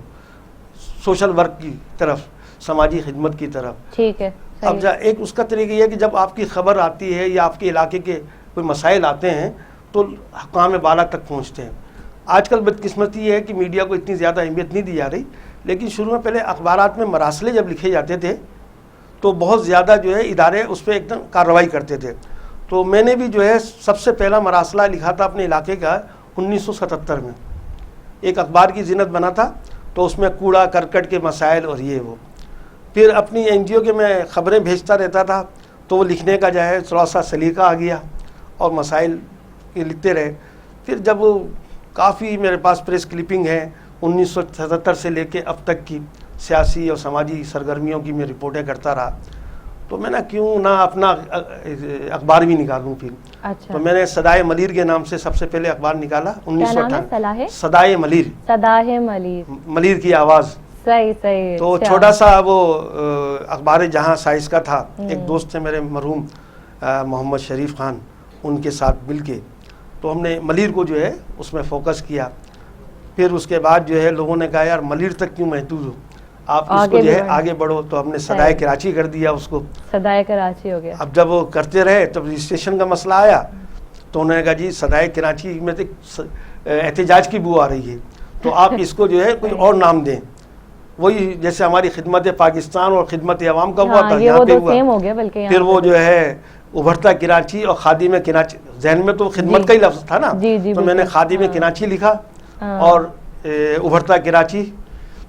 سوشل ورک کی طرف سماجی خدمت کی طرف. ٹھیک ہے. اب ایک اس کا طریقہ یہ ہے کہ جب آپ کی خبر آتی ہے یا آپ کے علاقے کے کوئی مسائل آتے ہیں تو حکام بالا تک پہنچتے ہیں. آج کل بدقسمتی یہ ہے کہ میڈیا کو اتنی زیادہ اہمیت نہیں دی جا رہی لیکن شروع میں پہلے اخبارات میں مراسلے جب لکھے جاتے تھے تو بہت زیادہ جو ہے ادارے اس پہ ایک دم کارروائی کرتے تھے. تو میں نے بھی جو ہے سب سے پہلا مراسلہ لکھا تھا اپنے علاقے کا 1977 میں. ایک اخبار کی زینت بنا تھا تو اس میں کوڑا کرکٹ کے مسائل اور یہ وہ. پھر اپنی NGO کے میں خبریں بھیجتا رہتا تھا تو وہ لکھنے کا جو ہے تھوڑا سا سلیقہ آ گیا اور مسائل لکھتے رہے. پھر جب کافی میرے پاس پریس کلپنگ ہے 1977 سے لے کے اب تک کی سیاسی اور سماجی سرگرمیوں کی میں رپورٹیں کرتا رہا تو میں نے کیوں نہ اپنا اخبار بھی نکالوں. پھر تو میں نے صدائے ملیر کے نام سے سب سے پہلے اخبار نکالا 1998 صدائے ملیر ملیر کی آواز. صحیح. تو چھوٹا سا وہ اخبار جہاں سائز کا تھا. ایک دوست تھے میرے مرحوم محمد شریف خان ان کے ساتھ مل کے تو ہم نے ملیر کو جو ہے اس میں فوکس کیا. پھر اس کے بعد جو ہے لوگوں نے کہا یار ملیر تک کیوں محدود ہو آپ اس کو جو ہے آگے بڑھو تو ہم نے صدائے کراچی کر دیا اس کو. صدائے کراچی ہو گیا. اب جب وہ کرتے رہے تب رجسٹریشن کا مسئلہ آیا تو انہوں نے کہا جی صدائے کراچی میں تو احتجاج کی بو آ رہی ہے تو آپ اس کو جو ہے کوئی اور نام دیں. وہی جیسے ہماری خدمت پاکستان اور خدمت عوام کا ہوا تھا یہاں پہ ہوا. پھر وہ جو ہے ابھرتا کراچی اور خادم کراچی ذہن میں تو خدمت کا ہی لفظ تھا نا تو میں نے خادم کراچی لکھا اور ابھرتا کراچی.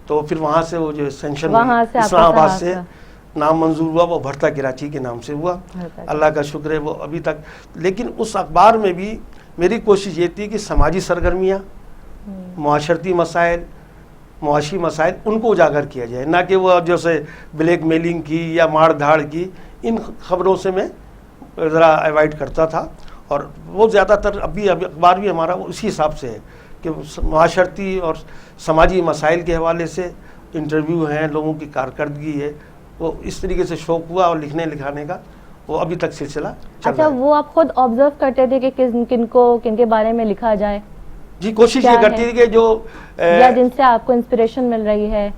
تو پھر وہاں سے وہ جو سینکشن اسلام آباد سے نام منظور ہوا وہ ابھرتا کراچی کے نام سے ہوا. اللہ کا شکر ہے وہ ابھی تک. لیکن اس اخبار میں بھی میری کوشش یہ تھی کہ سماجی سرگرمیاں معاشرتی مسائل معاشی مسائل ان کو اجاگر کیا جائے نہ کہ وہ جیسے بلیک میلنگ کی یا مار دھاڑ کی. ان خبروں سے میں ذرا ایوائڈ کرتا تھا اور وہ زیادہ تر ابھی اخبار بھی ہمارا وہ اسی حساب سے ہے کہ معاشرتی اور سماجی مسائل کے حوالے سے انٹرویو ہیں لوگوں کی کارکردگی ہے وہ اس طریقے سے شوق ہوا اور لکھنے لکھانے کا وہ ابھی تک سلسلہ چل رہا ہے. اچھا وہ آپ خود آبزرو کرتے تھے کہ کن کے بارے میں لکھا جائے؟ جی کوشش یہ کرتی تھی کہ جو یا جن سے آپ کو انسپریشن مل رہی ہے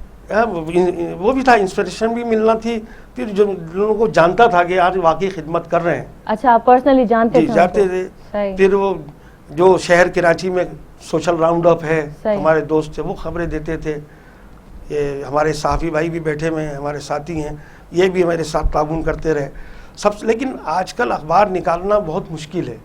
وہ بھی تھا انسپریشن بھی ملنا تھی. پھر جو لوگوں کو جانتا تھا کہ آج واقعی خدمت کر رہے ہیں. اچھا آپ پرسنلی جانتے تھے. پھر وہ جو شہر کراچی میں سوشل راؤنڈ اپ ہے ہمارے دوست تھے وہ خبریں دیتے تھے. یہ ہمارے صحافی بھائی بھی بیٹھے ہوئے ہیں, ہمارے ساتھی ہیں, یہ بھی ہمارے ساتھ تعاون کرتے رہے لیکن آج کل اخبار نکالنا بہت مشکل ہے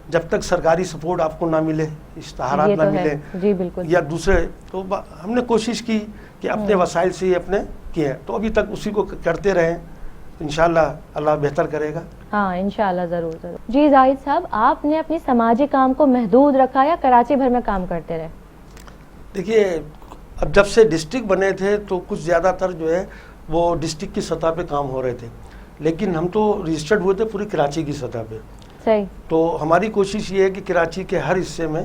جب تک سرکاری سپورٹ آپ کو نہ ملے, اشتہارات نہ ملے جی بالکل, یا دوسرے. تو ہم نے کوشش کی کہ اپنے وسائل سے ہی اپنے کیے, تو ابھی تک اسی کو کرتے رہیں, انشاءاللہ اللہ بہتر کرے گا. ہاں انشاءاللہ, ضرور ضرور. جی زاہد صاحب, آپ نے اپنی سماجی کام کو محدود رکھا یا کراچی بھر میں کام کرتے رہے؟ دیکھیے, اب جب سے ڈسٹرکٹ بنے تھے تو کچھ زیادہ تر جو ہے وہ ڈسٹرکٹ کی سطح پہ کام ہو رہے تھے, لیکن ہم تو رجسٹرڈ ہوئے تھے پوری کراچی کی سطح پہ. صحیح. تو ہماری کوشش یہ ہے کہ کراچی کے ہر حصے میں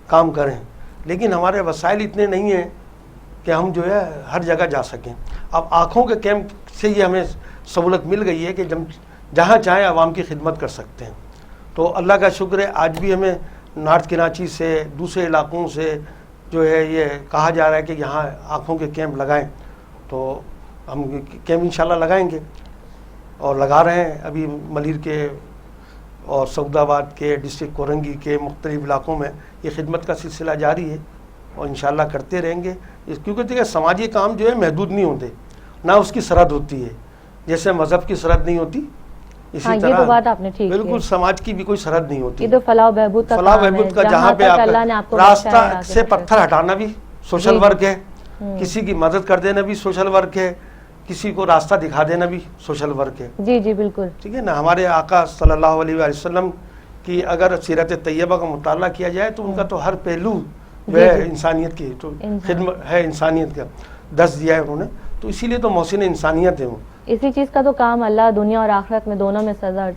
کام کریں, لیکن ہمارے وسائل اتنے نہیں ہیں کہ ہم جو ہے ہر جگہ جا سکیں. اب آنکھوں کے کیمپ سے یہ ہمیں سہولت مل گئی ہے کہ جہاں چاہیں عوام کی خدمت کر سکتے ہیں. تو اللہ کا شکر ہے, آج بھی ہمیں نارتھ کراچی سے دوسرے علاقوں سے جو ہے یہ کہا جا رہا ہے کہ یہاں آنکھوں کے کیمپ لگائیں, تو ہم کیمپ انشاءاللہ لگائیں گے اور لگا رہے ہیں. ابھی ملیر کے اور سعود آباد کے, ڈسٹرکٹ کورنگی کے مختلف علاقوں میں یہ خدمت کا سلسلہ جاری ہے اور انشاءاللہ کرتے رہیں گے. کیونکہ دیکھیں سماجی کام جو ہے محدود نہیں ہوتے, نہ اس کی سرحد ہوتی ہے, جیسے مذہب کی سرحد نہیں ہوتی اسی یہ طرح تو بات آپ نے ٹھیک کی. بالکل سماج کی بھی کوئی سرحد نہیں ہوتی. یہ تو فلاح و بہبود کا فلاح و بہبود کا جہاں پہ آپ راستہ سے پتھر ہٹانا بھی سوشل ورک ہے, کسی کی مدد کر دینا بھی سوشل ورک ہے, کسی کو راستہ دکھا دینا بھی سوشل ورک ہے. جی جی بالکل, ٹھیک ہے نا. ہمارے آقا صلی اللہ علیہ وآلہ وسلم کی اگر سیرت طیبہ کا مطالعہ کیا جائے تو ان کا تو ہر پہلو جو ہے انسانیت کی تو خدمت ہے, انسانیت کا دس دیا ہے انہوں نے, تو اسی لیے تو محسن انسانیت ہے وہ. اسی چیز کا تو کام اللہ دنیا اور آخرت میں دونوں میں سزا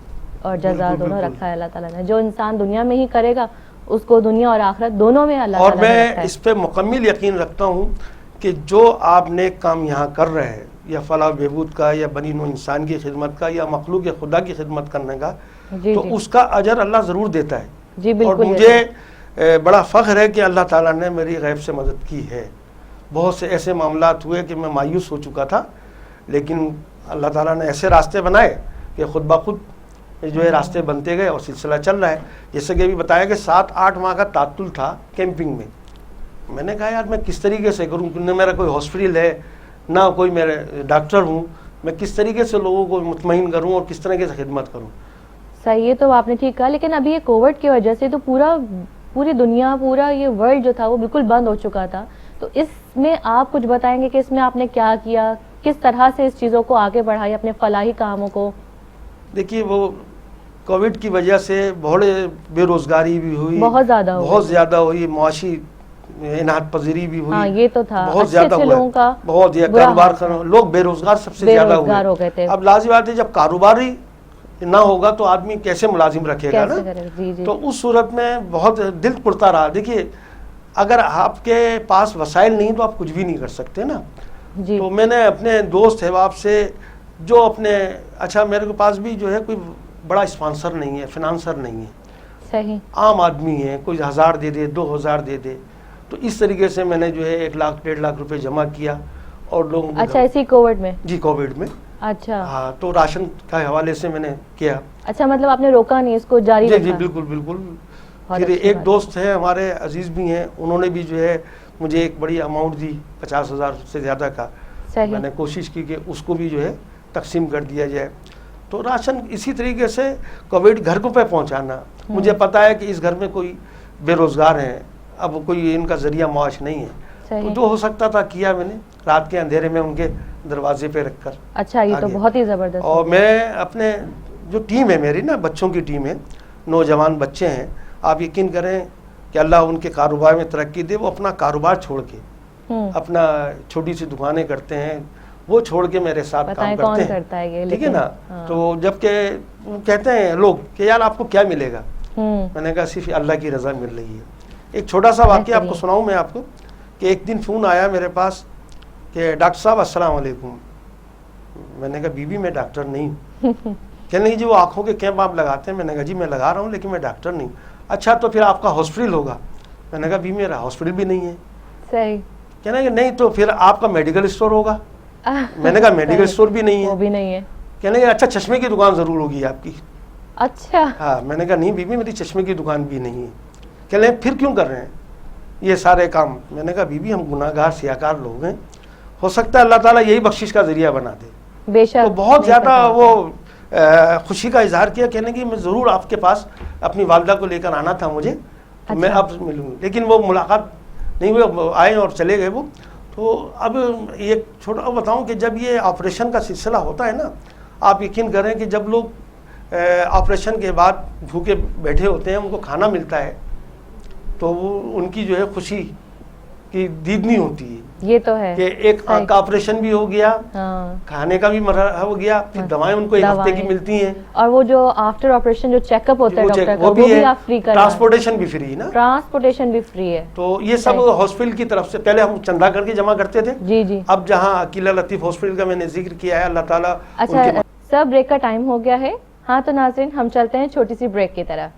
اور جزا دونوں رکھا ہے اللہ تعالیٰ نے. جو انسان دنیا میں ہی کرے گا اس کو دنیا اور آخرت دونوں میں اللہ اور تعالیٰ نے رکھا ہے. میں اس پہ مکمل یقین رکھتا ہوں کہ جو آپ نیک کام یہاں کر رہے ہیں, یا فلاح بہبود کا, یا بنی نوع انسان کی خدمت کا, یا مخلوق خدا کی خدمت کرنے کا, تو اس کا اجر اللہ ضرور دیتا ہے. جی بالکل. اور مجھے بڑا فخر ہے کہ اللہ تعالیٰ نے میری غیب سے مدد کی ہے. بہت سے ایسے معاملات ہوئے کہ میں مایوس ہو چکا تھا, لیکن اللہ تعالیٰ نے ایسے راستے بنائے کہ خود بخود جو ہے راستے بنتے گئے اور سلسلہ چل رہا ہے. جیسے کہ ابھی بتایا کہ 7-8 ماہ کا تعطل تھا کیمپنگ میں. میں نے کہا یار میں کس طریقے سے کروں, نہ میرا کوئی ہاسپٹل ہے, نہ کوئی میرے ڈاکٹر ہوں, میں کس طریقے سے لوگوں کو مطمئن کروں اور کس طریقے سے خدمت کروں. صحیح ہے, تو آپ نے ٹھیک کہا. لیکن ابھی یہ کووڈ کی وجہ سے تو پوری دنیا, پورا یہ ورلڈ جو تھا وہ بالکل بند ہو چکا تھا. تو اس میں آپ کچھ بتائیں گے کہ اس میں آپ نے کیا کیا, کس طرح سے اس چیزوں کو آگے بڑھائی, اپنے فلاحی کاموں کو؟ دیکھیے, وہ کووڈ کی وجہ سے بہت بے روزگاری بھی ہوئی, بہت زیادہ ہوئی, معاشی انحط پذیری بھی ہوئی. ہاں یہ تو تھا, بہت زیادہ لوگوں کا بہت زیادہ کاروبار, لوگ بے روزگار سب سے زیادہ ہو گئے تھے. اب لازم بات ہے جب کاروبار ہی نہ ہوگا تو آدمی کیسے ملازم رکھے گا نا. تو اس صورت میں بہت دل پڑتا رہا. دیکھیے اگر آپ کے پاس وسائل نہیں تو آپ کچھ بھی نہیں کر سکتے نا. تو میں نے اپنے دوست احباب سے جو اپنے, اچھا میرے کے پاس بھی جو ہے کوئی بڑا اسپانسر نہیں ہے, فنانسر نہیں ہے, صحیح عام آدمی ہے, کوئی 1000 دے دے, 2000 دے دے, تو اس طریقے سے میں نے جو ہے 1 لاکھ 1.5 لاکھ روپے جمع کیا اور لوگوں کو. اچھا اسی کووڈ میں؟ جی کووڈ میں. اچھا ہاں, تو راشن کے حوالے سے میں نے کیا. اچھا, مطلب آپ نے روکا نہیں, اس کو جاری رکھا؟ جی بالکل بالکل. پھر ایک دوست ہیں ہمارے عزیز بھی ہیں, انہوں نے بھی جو ہے مجھے ایک بڑی اماؤنٹ دی 50,000 سے زیادہ کا. میں نے کوشش کی کہ اس کو بھی جو ہے تقسیم کر دیا جائے. تو راشن اسی طریقے سے کووڈ گھر کو پہ پہنچانا. مجھے پتا ہے کہ اس گھر میں کوئی بے روزگار ہیں, اب کوئی ان کا ذریعہ معاش نہیں ہے, تو جو ہو سکتا تھا کیا میں نے, رات کے اندھیرے میں ان کے دروازے پہ رکھ کر. اچھا, یہ تو بہت ہی زبردست. اور میں اپنے جو ٹیم ہے میری نا, بچوں کی ٹیم ہے, نوجوان بچے ہیں, آپ یقین کریں کہ اللہ ان کے کاروبار میں ترقی دے. وہ اپنا کاروبار چھوڑ کے اپنا چھوٹی سی دکانیں کرتے ہیں, وہ چھوڑ کے میرے ساتھ کام کرتے ہیں. ٹھیک ہے نا. تو جب کہ کہتے ہیں لوگ کہ یار آپ کو کیا ملے گا, میں نے کہا صرف اللہ کی رضا مل رہی ہے. ایک چھوٹا سا واقعہ آپ کو سناؤں میں آپ کو, کہ ایک دن فون آیا میرے پاس کہ ڈاکٹر صاحب السلام علیکم. میں نے کہا بی بی میں ڈاکٹر نہیں ہوں. کہنے لگی جی وہ آنکھوں کے کیمپ آپ لگاتے ہیں. میں نے کہا جی میں لگا رہا ہوں لیکن میں ڈاکٹر نہیں. اچھا تو پھر آپ کا ہاسپٹل ہوگا. میں نے کہا بھی میرا ہاسپٹل بھی نہیں ہے. صحیح. کہنا کہ نہیں تو پھر آپ کا میڈیکل اسٹور ہوگا. میں نے کہا میڈیکل اسٹور بھی نہیں ہے. وہ بھی نہیں ہے. کہنے کہ اچھا چشمے کی دکان ضرور ہوگی آپ کی. اچھا. ہاں, میں نے کہا نہیں بی بی میری چشمے کی دکان بھی نہیں ہے. کہنے پھر کیوں کر رہے ہیں. یہ سارے کام. میں نے کہا بیوی ہم گناہ گار سیاکار لوگ ہیں, ہو سکتا ہے اللہ تعالیٰ یہی بخشش کا ذریعہ بنا دے. بے شک. تو بہت زیادہ وہ خوشی کا اظہار کیا, کہنے کی میں ضرور آپ کے پاس اپنی والدہ کو لے کر آنا تھا مجھے, میں اب ملوں گی. لیکن وہ ملاقات نہیں ہوئی, آئے اور چلے گئے وہ. تو اب ایک چھوٹا بتاؤں کہ جب یہ آپریشن کا سلسلہ ہوتا ہے نا, آپ یقین کریں کہ جب لوگ آپریشن کے بعد بھوکے بیٹھے ہوتے ہیں, ان کو کھانا ملتا ہے تو وہ ان کی جو ہے خوشی کی دیدنی ہوتی ہے. یہ تو ہے کہ ایک آنکھ کا آپریشن بھی ہو گیا, کھانے کا بھی مرحلہ ہو گیا, پھر دوائیں ان کو ایک ہفتے کی ملتی ہیں, اور وہ جو آفٹر آپریشن جو چیک اپ ہوتا ہے ڈاکٹر کا, وہ بھی آپ فری کر, ٹرانسپورٹیشن بھی فری نا, ٹرانسپورٹیشن بھی فری ہے. تو یہ سب ہاسپٹل کی طرف سے. پہلے ہم چندہ کر کے جمع کرتے تھے, جی جی. اب جہاں عقیلہ لطیف ہاسپٹل کا میں نے ذکر کیا ہے, اللہ تعالیٰ. اچھا سر, بریک کا ٹائم ہو گیا ہے. ہاں تو ناظرین ہم چلتے ہیں چھوٹی سی بریک کی طرف.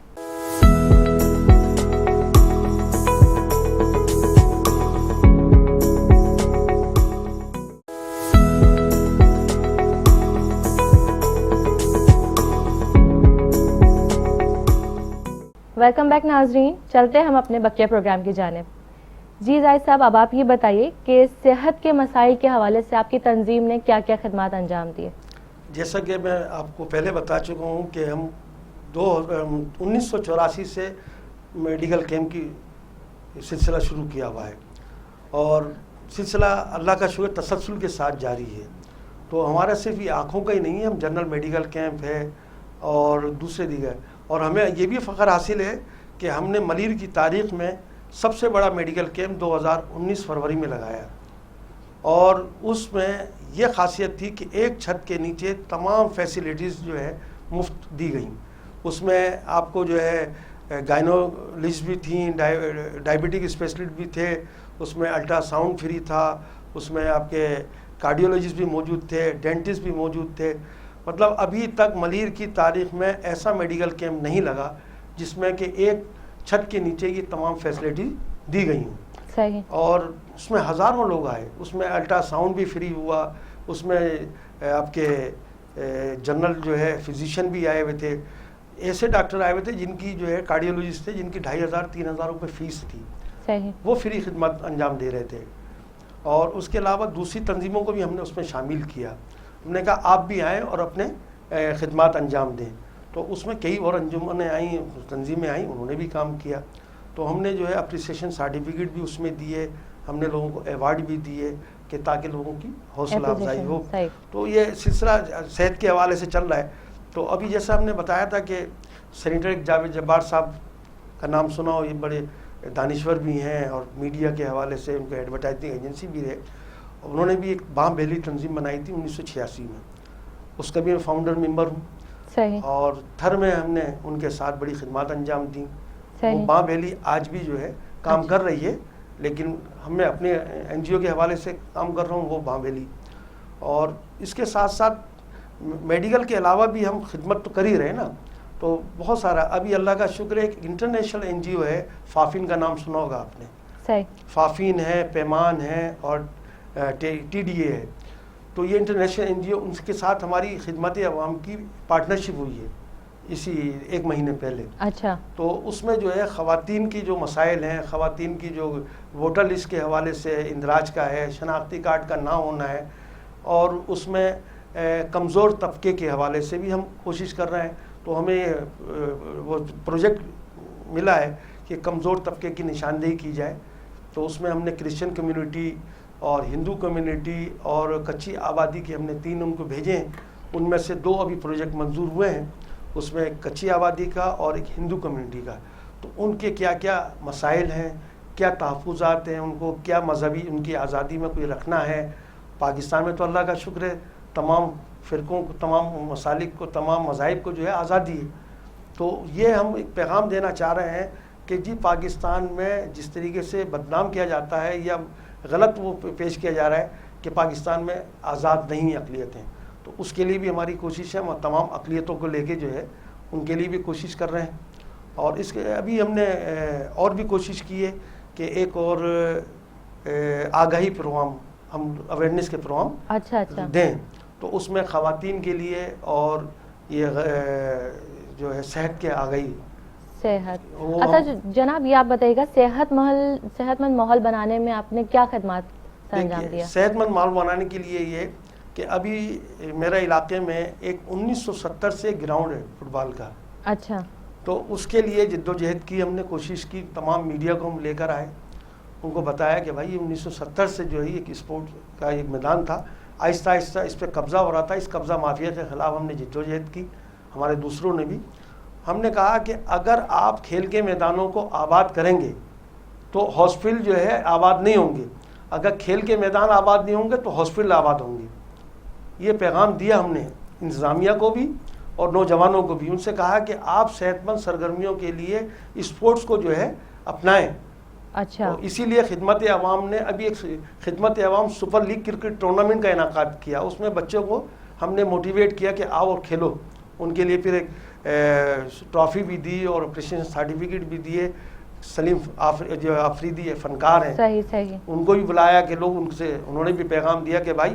ویلکم بیک ناظرین, چلتے ہیں ہم اپنے بقیہ پروگرام کی جانب. جی زاہد صاحب, اب آپ یہ بتائیے کہ صحت کے مسائل کے حوالے سے آپ کی تنظیم نے کیا کیا خدمات انجام دیے؟ جیسا کہ میں آپ کو پہلے بتا چکا ہوں کہ ہم 1984 سے میڈیکل کیمپ کی سلسلہ شروع کیا ہوا ہے, اور سلسلہ اللہ کا شکر تسلسل کے ساتھ جاری ہے. تو ہمارا صرف یہ آنکھوں کا ہی نہیں ہے, ہم جنرل میڈیکل کیمپ ہے اور دوسرے دیگر. اور ہمیں یہ بھی فخر حاصل ہے کہ ہم نے ملیر کی تاریخ میں سب سے بڑا میڈیکل کیمپ 2019 فروری میں لگایا, اور اس میں یہ خاصیت تھی کہ ایک چھت کے نیچے تمام فیسیلیٹیز جو ہے مفت دی گئیں. اس میں آپ کو جو ہے گائنولوجسٹ بھی تھیں, ڈائبٹک اسپیشلسٹ بھی تھے, اس میں الٹرا ساؤنڈ فری تھا, اس میں آپ کے کارڈیولوجسٹ بھی موجود تھے, ڈینٹسٹ بھی موجود تھے. مطلب ابھی تک ملیر کی تاریخ میں ایسا میڈیکل کیمپ نہیں لگا جس میں کہ ایک چھت کے نیچے یہ تمام فیسلٹی دی گئی ہوں. صحیح. اور اس میں ہزاروں لوگ آئے, اس میں الٹرا ساؤنڈ بھی فری ہوا, اس میں آپ کے جنرل جو ہے فزیشین بھی آئے ہوئے تھے, ایسے ڈاکٹر آئے ہوئے تھے جن کی جو ہے کارڈیولوجسٹ تھے جن کی 2500-3000 روپے فیس تھی. صحیح. وہ فری خدمت انجام دے رہے تھے. اور اس کے علاوہ دوسری تنظیموں کو بھی ہم نے اس میں شامل کیا. ہم نے کہا آپ بھی آئیں اور اپنے خدمات انجام دیں. تو اس میں کئی اور انجمنیں آئیں, تنظیمیں آئیں, انہوں نے بھی کام کیا. تو ہم نے جو ہے اپریسیشن سرٹیفکیٹ بھی اس میں دیے, ہم نے لوگوں کو ایوارڈ بھی دیے کہ تاکہ لوگوں کی حوصلہ افزائی ہو. تو یہ سلسلہ صحت کے حوالے سے چل رہا ہے. تو ابھی جیسا ہم نے بتایا تھا کہ سینیٹر جاوید جبار صاحب کا نام سنا ہو, یہ بڑے دانشور بھی ہیں اور میڈیا کے حوالے سے ان کو ایڈورٹائزنگ ایجنسی بھی ہے. انہوں نے بھی ایک بام بیلی تنظیم بنائی تھی 1986 میں, اس کا بھی میں فاؤنڈر ممبر ہوں. صحیح. اور تھر میں ہم نے ان کے ساتھ بڑی خدمات انجام دیں. وہ بام بیلی آج بھی جو ہے کام کر رہی ہے, لیکن ہم میں اپنے این جی او کے حوالے سے کام کر رہا ہوں, وہ بام بیلی. اور اس کے ساتھ ساتھ میڈیکل کے علاوہ بھی ہم خدمت تو کر ہی رہے نا, تو بہت سارا. ابھی اللہ کا شکر ہے, ایک انٹرنیشنل این جی او ہے, فافین کا نام سنا ہوگا آپ نے. صحیح. فافین ہے, پیمان ہے اور ٹی ڈی اے ہے. تو یہ انٹرنیشنل این جی او, ان کے ساتھ ہماری خدمت عوام کی پارٹنرشپ ہوئی ہے اسی 1 مہینے پہلے. اچھا. تو اس میں جو ہے خواتین کی جو مسائل ہیں, خواتین کی جو ووٹر لسٹ کے حوالے سے اندراج کا ہے, شناختی کارڈ کا نہ ہونا ہے, اور اس میں کمزور طبقے کے حوالے سے بھی ہم کوشش کر رہے ہیں. تو ہمیں وہ پروجیکٹ ملا ہے کہ کمزور طبقے کی نشاندہی کی جائے. تو اس میں ہم نے کرسچن کمیونٹی اور ہندو کمیونٹی اور کچی آبادی کے ہم نے 3 ان کو بھیجے ہیں. ان میں سے 2 ابھی پروجیکٹ منظور ہوئے ہیں, اس میں ایک کچی آبادی کا اور ایک ہندو کمیونٹی کا. تو ان کے کیا کیا مسائل ہیں, کیا تحفظات ہیں, ان کو کیا مذہبی ان کی آزادی میں کوئی رکھنا ہے. پاکستان میں تو اللہ کا شکر ہے تمام فرقوں کو, تمام مسالک کو, تمام مذاہب کو جو ہے آزادی ہے. تو یہ ہم ایک پیغام دینا چاہ رہے ہیں کہ جی پاکستان میں جس طریقے سے بدنام کیا جاتا ہے یا غلط وہ پیش کیا جا رہا ہے کہ پاکستان میں آزاد نہیں اقلیتیں, تو اس کے لیے بھی ہماری کوشش ہے. ہم تمام اقلیتوں کو لے کے جو ہے ان کے لیے بھی کوشش کر رہے ہیں. اور اس کے ابھی ہم نے اور بھی کوشش کی ہے کہ ایک اور آگاہی پروگرام, ہم اویئرنیس کے پروگرام دیں. تو اس میں خواتین کے لیے اور یہ جو ہے صحت کے آگاہی صحت. اچھا جناب یہ آپ بتائیے گا صحت مند ماحول بنانے میں آپ نے کیا خدمات انجام دیا؟ صحت مند ماحول بنانے کے لیے یہ کہ ابھی میرے علاقے میں ایک 1970 سے گراؤنڈ ہے فٹ بال کا. اچھا. تو اس کے لیے جد و جہد کی ہم نے کوشش کی, تمام میڈیا کو ہم لے کر آئے, ان کو بتایا کہ بھائی 1970 سے جو ہے ایک اسپورٹ کا ایک میدان تھا, آہستہ آہستہ اس پہ قبضہ ہو رہا تھا. اس قبضہ مافیا کے خلاف ہم نے جد و جہد کی, ہمارے دوسروں نے بھی. ہم نے کہا کہ اگر آپ کھیل کے میدانوں کو آباد کریں گے تو ہاسپٹل جو ہے آباد نہیں ہوں گے, اگر کھیل کے میدان آباد نہیں ہوں گے تو ہاسپٹل آباد ہوں گے. یہ پیغام دیا ہم نے انتظامیہ کو بھی اور نوجوانوں کو بھی. ان سے کہا کہ آپ صحت مند سرگرمیوں کے لیے اسپورٹس کو جو ہے اپنائیں. اچھا. اسی لیے خدمت عوام نے ابھی ایک خدمت عوام سپر لیگ کرکٹ ٹورنامنٹ کا انعقاد کیا. اس میں بچوں کو ہم نے موٹیویٹ کیا کہ آؤ اور کھیلو. ان کے لیے پھر ایک ٹرافی بھی دی اور اپریشین سرٹیفکیٹ بھی دیے. سلیم جو آفریدی فنکار ہیں, صحیح ان کو بھی بلایا کہ لوگ ان سے, انہوں نے بھی پیغام دیا کہ بھائی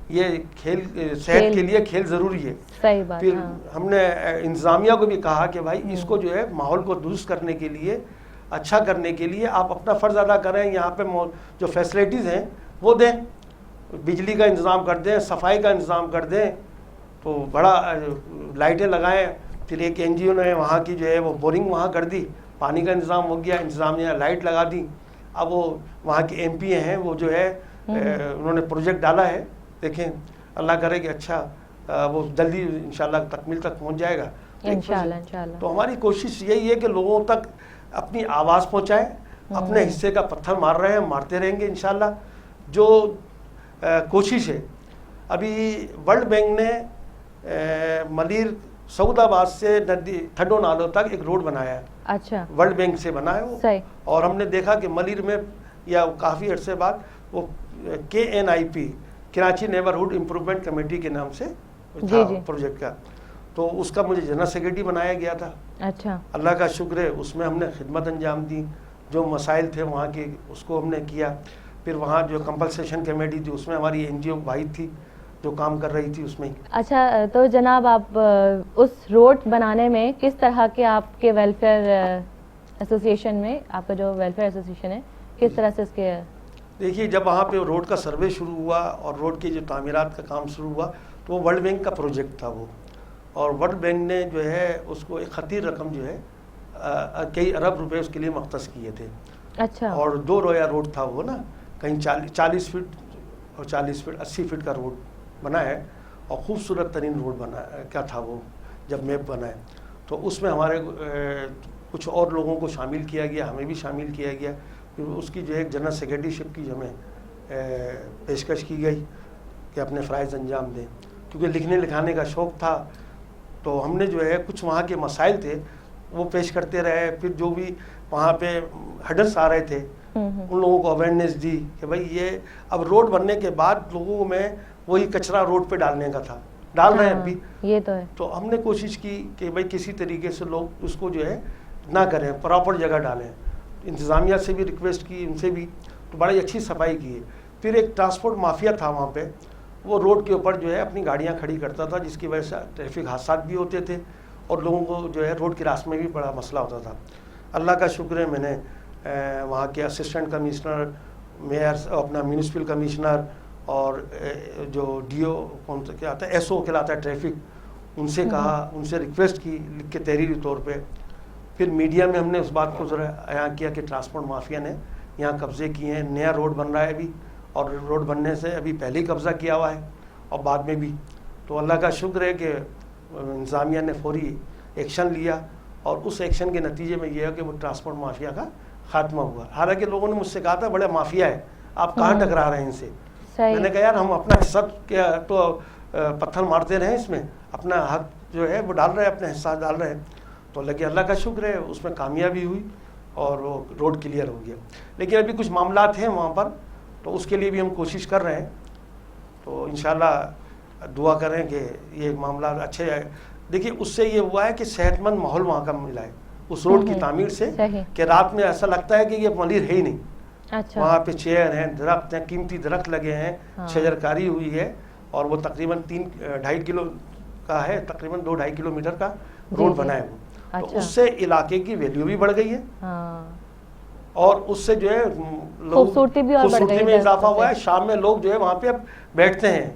یہ کھیل صحت کے لیے کھیل ضروری ہے. صحیح بات. پھر ہم نے انتظامیہ کو بھی کہا کہ بھائی اس کو جو ہے ماحول کو درست کرنے کے لیے, اچھا کرنے کے لیے آپ اپنا فرض ادا کریں. یہاں پہ جو فیسلٹیز ہیں وہ دیں, بجلی کا انتظام کر دیں, صفائی کا انتظام کر دیں, تو بڑا لائٹیں لگائیں. پھر ایک این جی او نے وہاں کی جو ہے وہ بورنگ وہاں کر دی, پانی کا انتظام ہو گیا, انتظامیہ لائٹ لگا دی. اب وہ وہاں کے ایم پی ہیں, وہ جو ہے انہوں نے پروجیکٹ ڈالا ہے. دیکھیں اللہ کرے کہ اچھا وہ جلدی انشاءاللہ تکمیل تک پہنچ جائے گا انشاءاللہ. تو ہماری کوشش یہی ہے کہ لوگوں تک اپنی آواز پہنچائیں. اپنے حصے کا پتھر مار رہے ہیں, مارتے رہیں گے انشاءاللہ. جو کوشش ہے, ابھی ورلڈ بینک نے ملیر سعود آباد سے تھڈو نالوں تک ایک روڈ بنایا ہے. اچھا. ورلڈ بینک سے بنا ہے وہ. اور ہم نے دیکھا کہ ملیر میں یا کافی عرصے بعد وہ KNIP Karachi neighbourhood improvement committee کے نام سے تھا پروجیکٹ کا, تو اس کا مجھے جنرل سیکرٹری بنایا گیا تھا. اچھا. اللہ کا شکر ہے, اس میں ہم نے خدمت انجام دی. جو مسائل تھے وہاں کے اس کو ہم نے کیا. پھر وہاں جو کمپنسیشن کمیٹی تھی اس میں ہماری NGO بھائی تھی جو کام کر رہی تھی اس میں. اچھا, تو جناب آپ اس روڈ بنانے میں کس طرح کے آپ کے ویلفیئر ایسوسیشن میں, آپ کا جو ویلفیئر ایسوسیشن ہے, کس طرح سے اس کے؟ دیکھیے جب وہاں پہ روڈ کا سروے شروع ہوا اور روڈ کی جو تعمیرات کا کام شروع ہوا تو وہ ورلڈ بینک کا پروجیکٹ تھا وہ, اور ورلڈ بینک نے جو ہے اس کو ایک خطیر رقم جو ہے کئی ارب روپے اس کے لیے مختص کیے تھے. اچھا. اور 2 رویا روڈ تھا وہ نا, کہیں 40 فٹ اور 40 فٹ 80 فٹ کا روڈ بنا ہے, اور خوبصورت ترین روڈ بنا کیا تھا وہ جب میپ بنا ہے. تو اس میں ہمارے کچھ اور لوگوں کو شامل کیا گیا, ہمیں بھی شامل کیا گیا. پھر اس کی جو ہے جنرل سیکرٹری شپ کی ہمیں پیشکش کی گئی کہ اپنے فرائض انجام دیں, کیونکہ لکھنے لکھانے کا شوق تھا. تو ہم نے جو ہے کچھ وہاں کے مسائل تھے وہ پیش کرتے رہے. پھر جو بھی وہاں پہ ہڈلس آ رہے تھے ان لوگوں کو اویئرنیس دی کہ بھائی یہ اب روڈ بننے کے بعد لوگوں میں وہی کچرا روڈ پہ ڈالنے کا تھا, ڈال رہے ہیں ابھی. یہ تو ہے. تو ہم نے کوشش کی کہ بھائی کسی طریقے سے لوگ اس کو جو ہے نہ کریں, پراپر جگہ ڈالیں. انتظامیہ سے بھی ریکویسٹ کی, ان سے بھی, تو بڑی اچھی صفائی کی ہے. پھر ایک ٹرانسپورٹ مافیا تھا وہاں پہ, وہ روڈ کے اوپر جو ہے اپنی گاڑیاں کھڑی کرتا تھا, جس کی وجہ سے ٹریفک حادثات بھی ہوتے تھے اور لوگوں کو جو ہے روڈ کی راست میں بھی بڑا مسئلہ ہوتا تھا. اللہ کا شکر ہے میں نے وہاں کے اسسٹنٹ کمشنر, میئر, اپنا میونسپل کمشنر اور جو DO کون سا کیا آتا ہے SO کہلاتا ہے ٹریفک, ان سے کہا, ان سے ریکویسٹ کی لکھ کے تحریری طور پہ. پھر میڈیا میں ہم نے اس بات کو ذرا عیاں کیا کہ ٹرانسپورٹ مافیا نے یہاں قبضے کیے ہیں. نیا روڈ بن رہا ہے ابھی, اور روڈ بننے سے ابھی پہلے ہی قبضہ کیا ہوا ہے اور بعد میں بھی. تو اللہ کا شکر ہے کہ انتظامیہ نے فوری ایکشن لیا, اور اس ایکشن کے نتیجے میں یہ ہے کہ وہ ٹرانسپورٹ مافیا کا خاتمہ ہوا. حالانکہ لوگوں نے مجھ سے کہا تھا بڑا مافیا ہے, آپ کہاں ٹکرا رہے ہیں ان سے. میں نے کہا یار ہم اپنا حصہ کیا تو پتھر مارتے رہے, اس میں اپنا حق جو ہے وہ ڈال رہے ہیں, اپنا حصہ ڈال رہے ہیں. تو اللہ کا شکر ہے اس میں کامیابی ہوئی اور وہ روڈ کلیئر ہو گیا. لیکن ابھی کچھ معاملات ہیں وہاں پر, تو اس کے لیے بھی ہم کوشش کر رہے ہیں. تو انشاءاللہ دعا کریں کہ یہ معاملات اچھے آئے. دیکھیے اس سے یہ ہوا ہے کہ صحت مند ماحول وہاں کا ملا ہے اس روڈ کی تعمیر سے, کہ رات میں ایسا لگتا ہے کہ یہ ملیر ہے ہی نہیں. وہاں پہ چیئر ہیں, درخت ہیں, قیمتی درخت لگے ہیں, شجرکاری ہوئی ہے, اور وہ تقریباً 3-2.5 کلو کا ہے, تقریباً 2-2.5 کلومیٹر کا روڈ بنا ہے وہ. تو اس سے علاقے کی ویلیو بھی بڑھ گئی ہے اور اس سے جو ہے خوبصورتی بھی اور بڑھ گئی ہے، خوبصورتی میں اضافہ ہوا ہے. شام میں لوگ جو ہے وہاں پہ اب بیٹھتے ہیں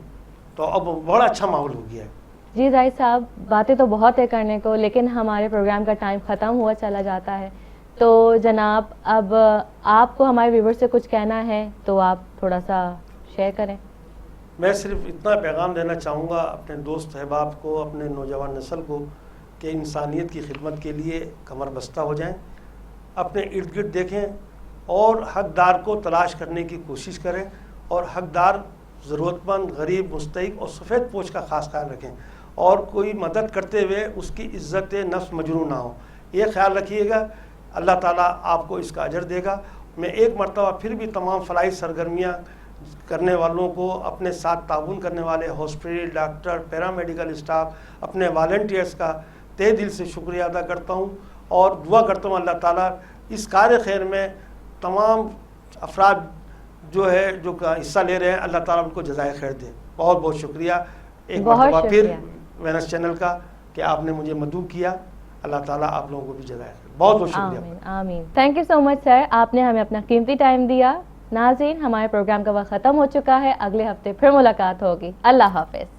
تو اب بڑا اچھا ماحول ہو گیا ہے. جی زاہد صاحب، باتیں تو بہت ہے کرنے کو، لیکن ہمارے پروگرام کا ٹائم ختم ہوا چلا جاتا ہے. تو جناب اب آپ کو ہمارے ویور سے کچھ کہنا ہے تو آپ تھوڑا سا شیئر کریں. میں صرف اتنا پیغام دینا چاہوں گا اپنے دوست احباب کو، اپنے نوجوان نسل کو، کہ انسانیت کی خدمت کے لیے کمر بستہ ہو جائیں، اپنے ارد گرد دیکھیں اور حقدار کو تلاش کرنے کی کوشش کریں، اور حقدار ضرورت مند، غریب، مستحق اور سفید پوش کا خاص خیال رکھیں، اور کوئی مدد کرتے ہوئے اس کی عزت نفس مجروح نہ ہو. یہ خیال رکھیے گا، اللہ تعالیٰ آپ کو اس کا اجر دے گا. میں ایک مرتبہ پھر بھی تمام فلاحی سرگرمیاں کرنے والوں کو، اپنے ساتھ تعاون کرنے والے ہاسپٹل، ڈاکٹر، پیرامیڈیکل اسٹاف، اپنے والنٹیئرس کا تہ دل سے شکریہ ادا کرتا ہوں، اور دعا کرتا ہوں اللہ تعالیٰ اس کار خیر میں تمام افراد جو ہے جو حصہ لے رہے ہیں، اللہ تعالیٰ ان کو جزائے خیر دے. بہت بہت شکریہ ایک مرتبہ پھر وینس چینل کا کہ آپ نے مجھے مدعو کیا. اللہ تعالیٰ آپ لوگوں کو بھی جزائے خیر. بہت بہت شکریہ. آمین آمین. تھینک یو سو مچ سر، آپ نے ہمیں اپنا قیمتی ٹائم دیا. ناظرین، ہمارے پروگرام کا وقت ختم ہو چکا ہے، اگلے ہفتے پھر ملاقات ہوگی. اللہ حافظ.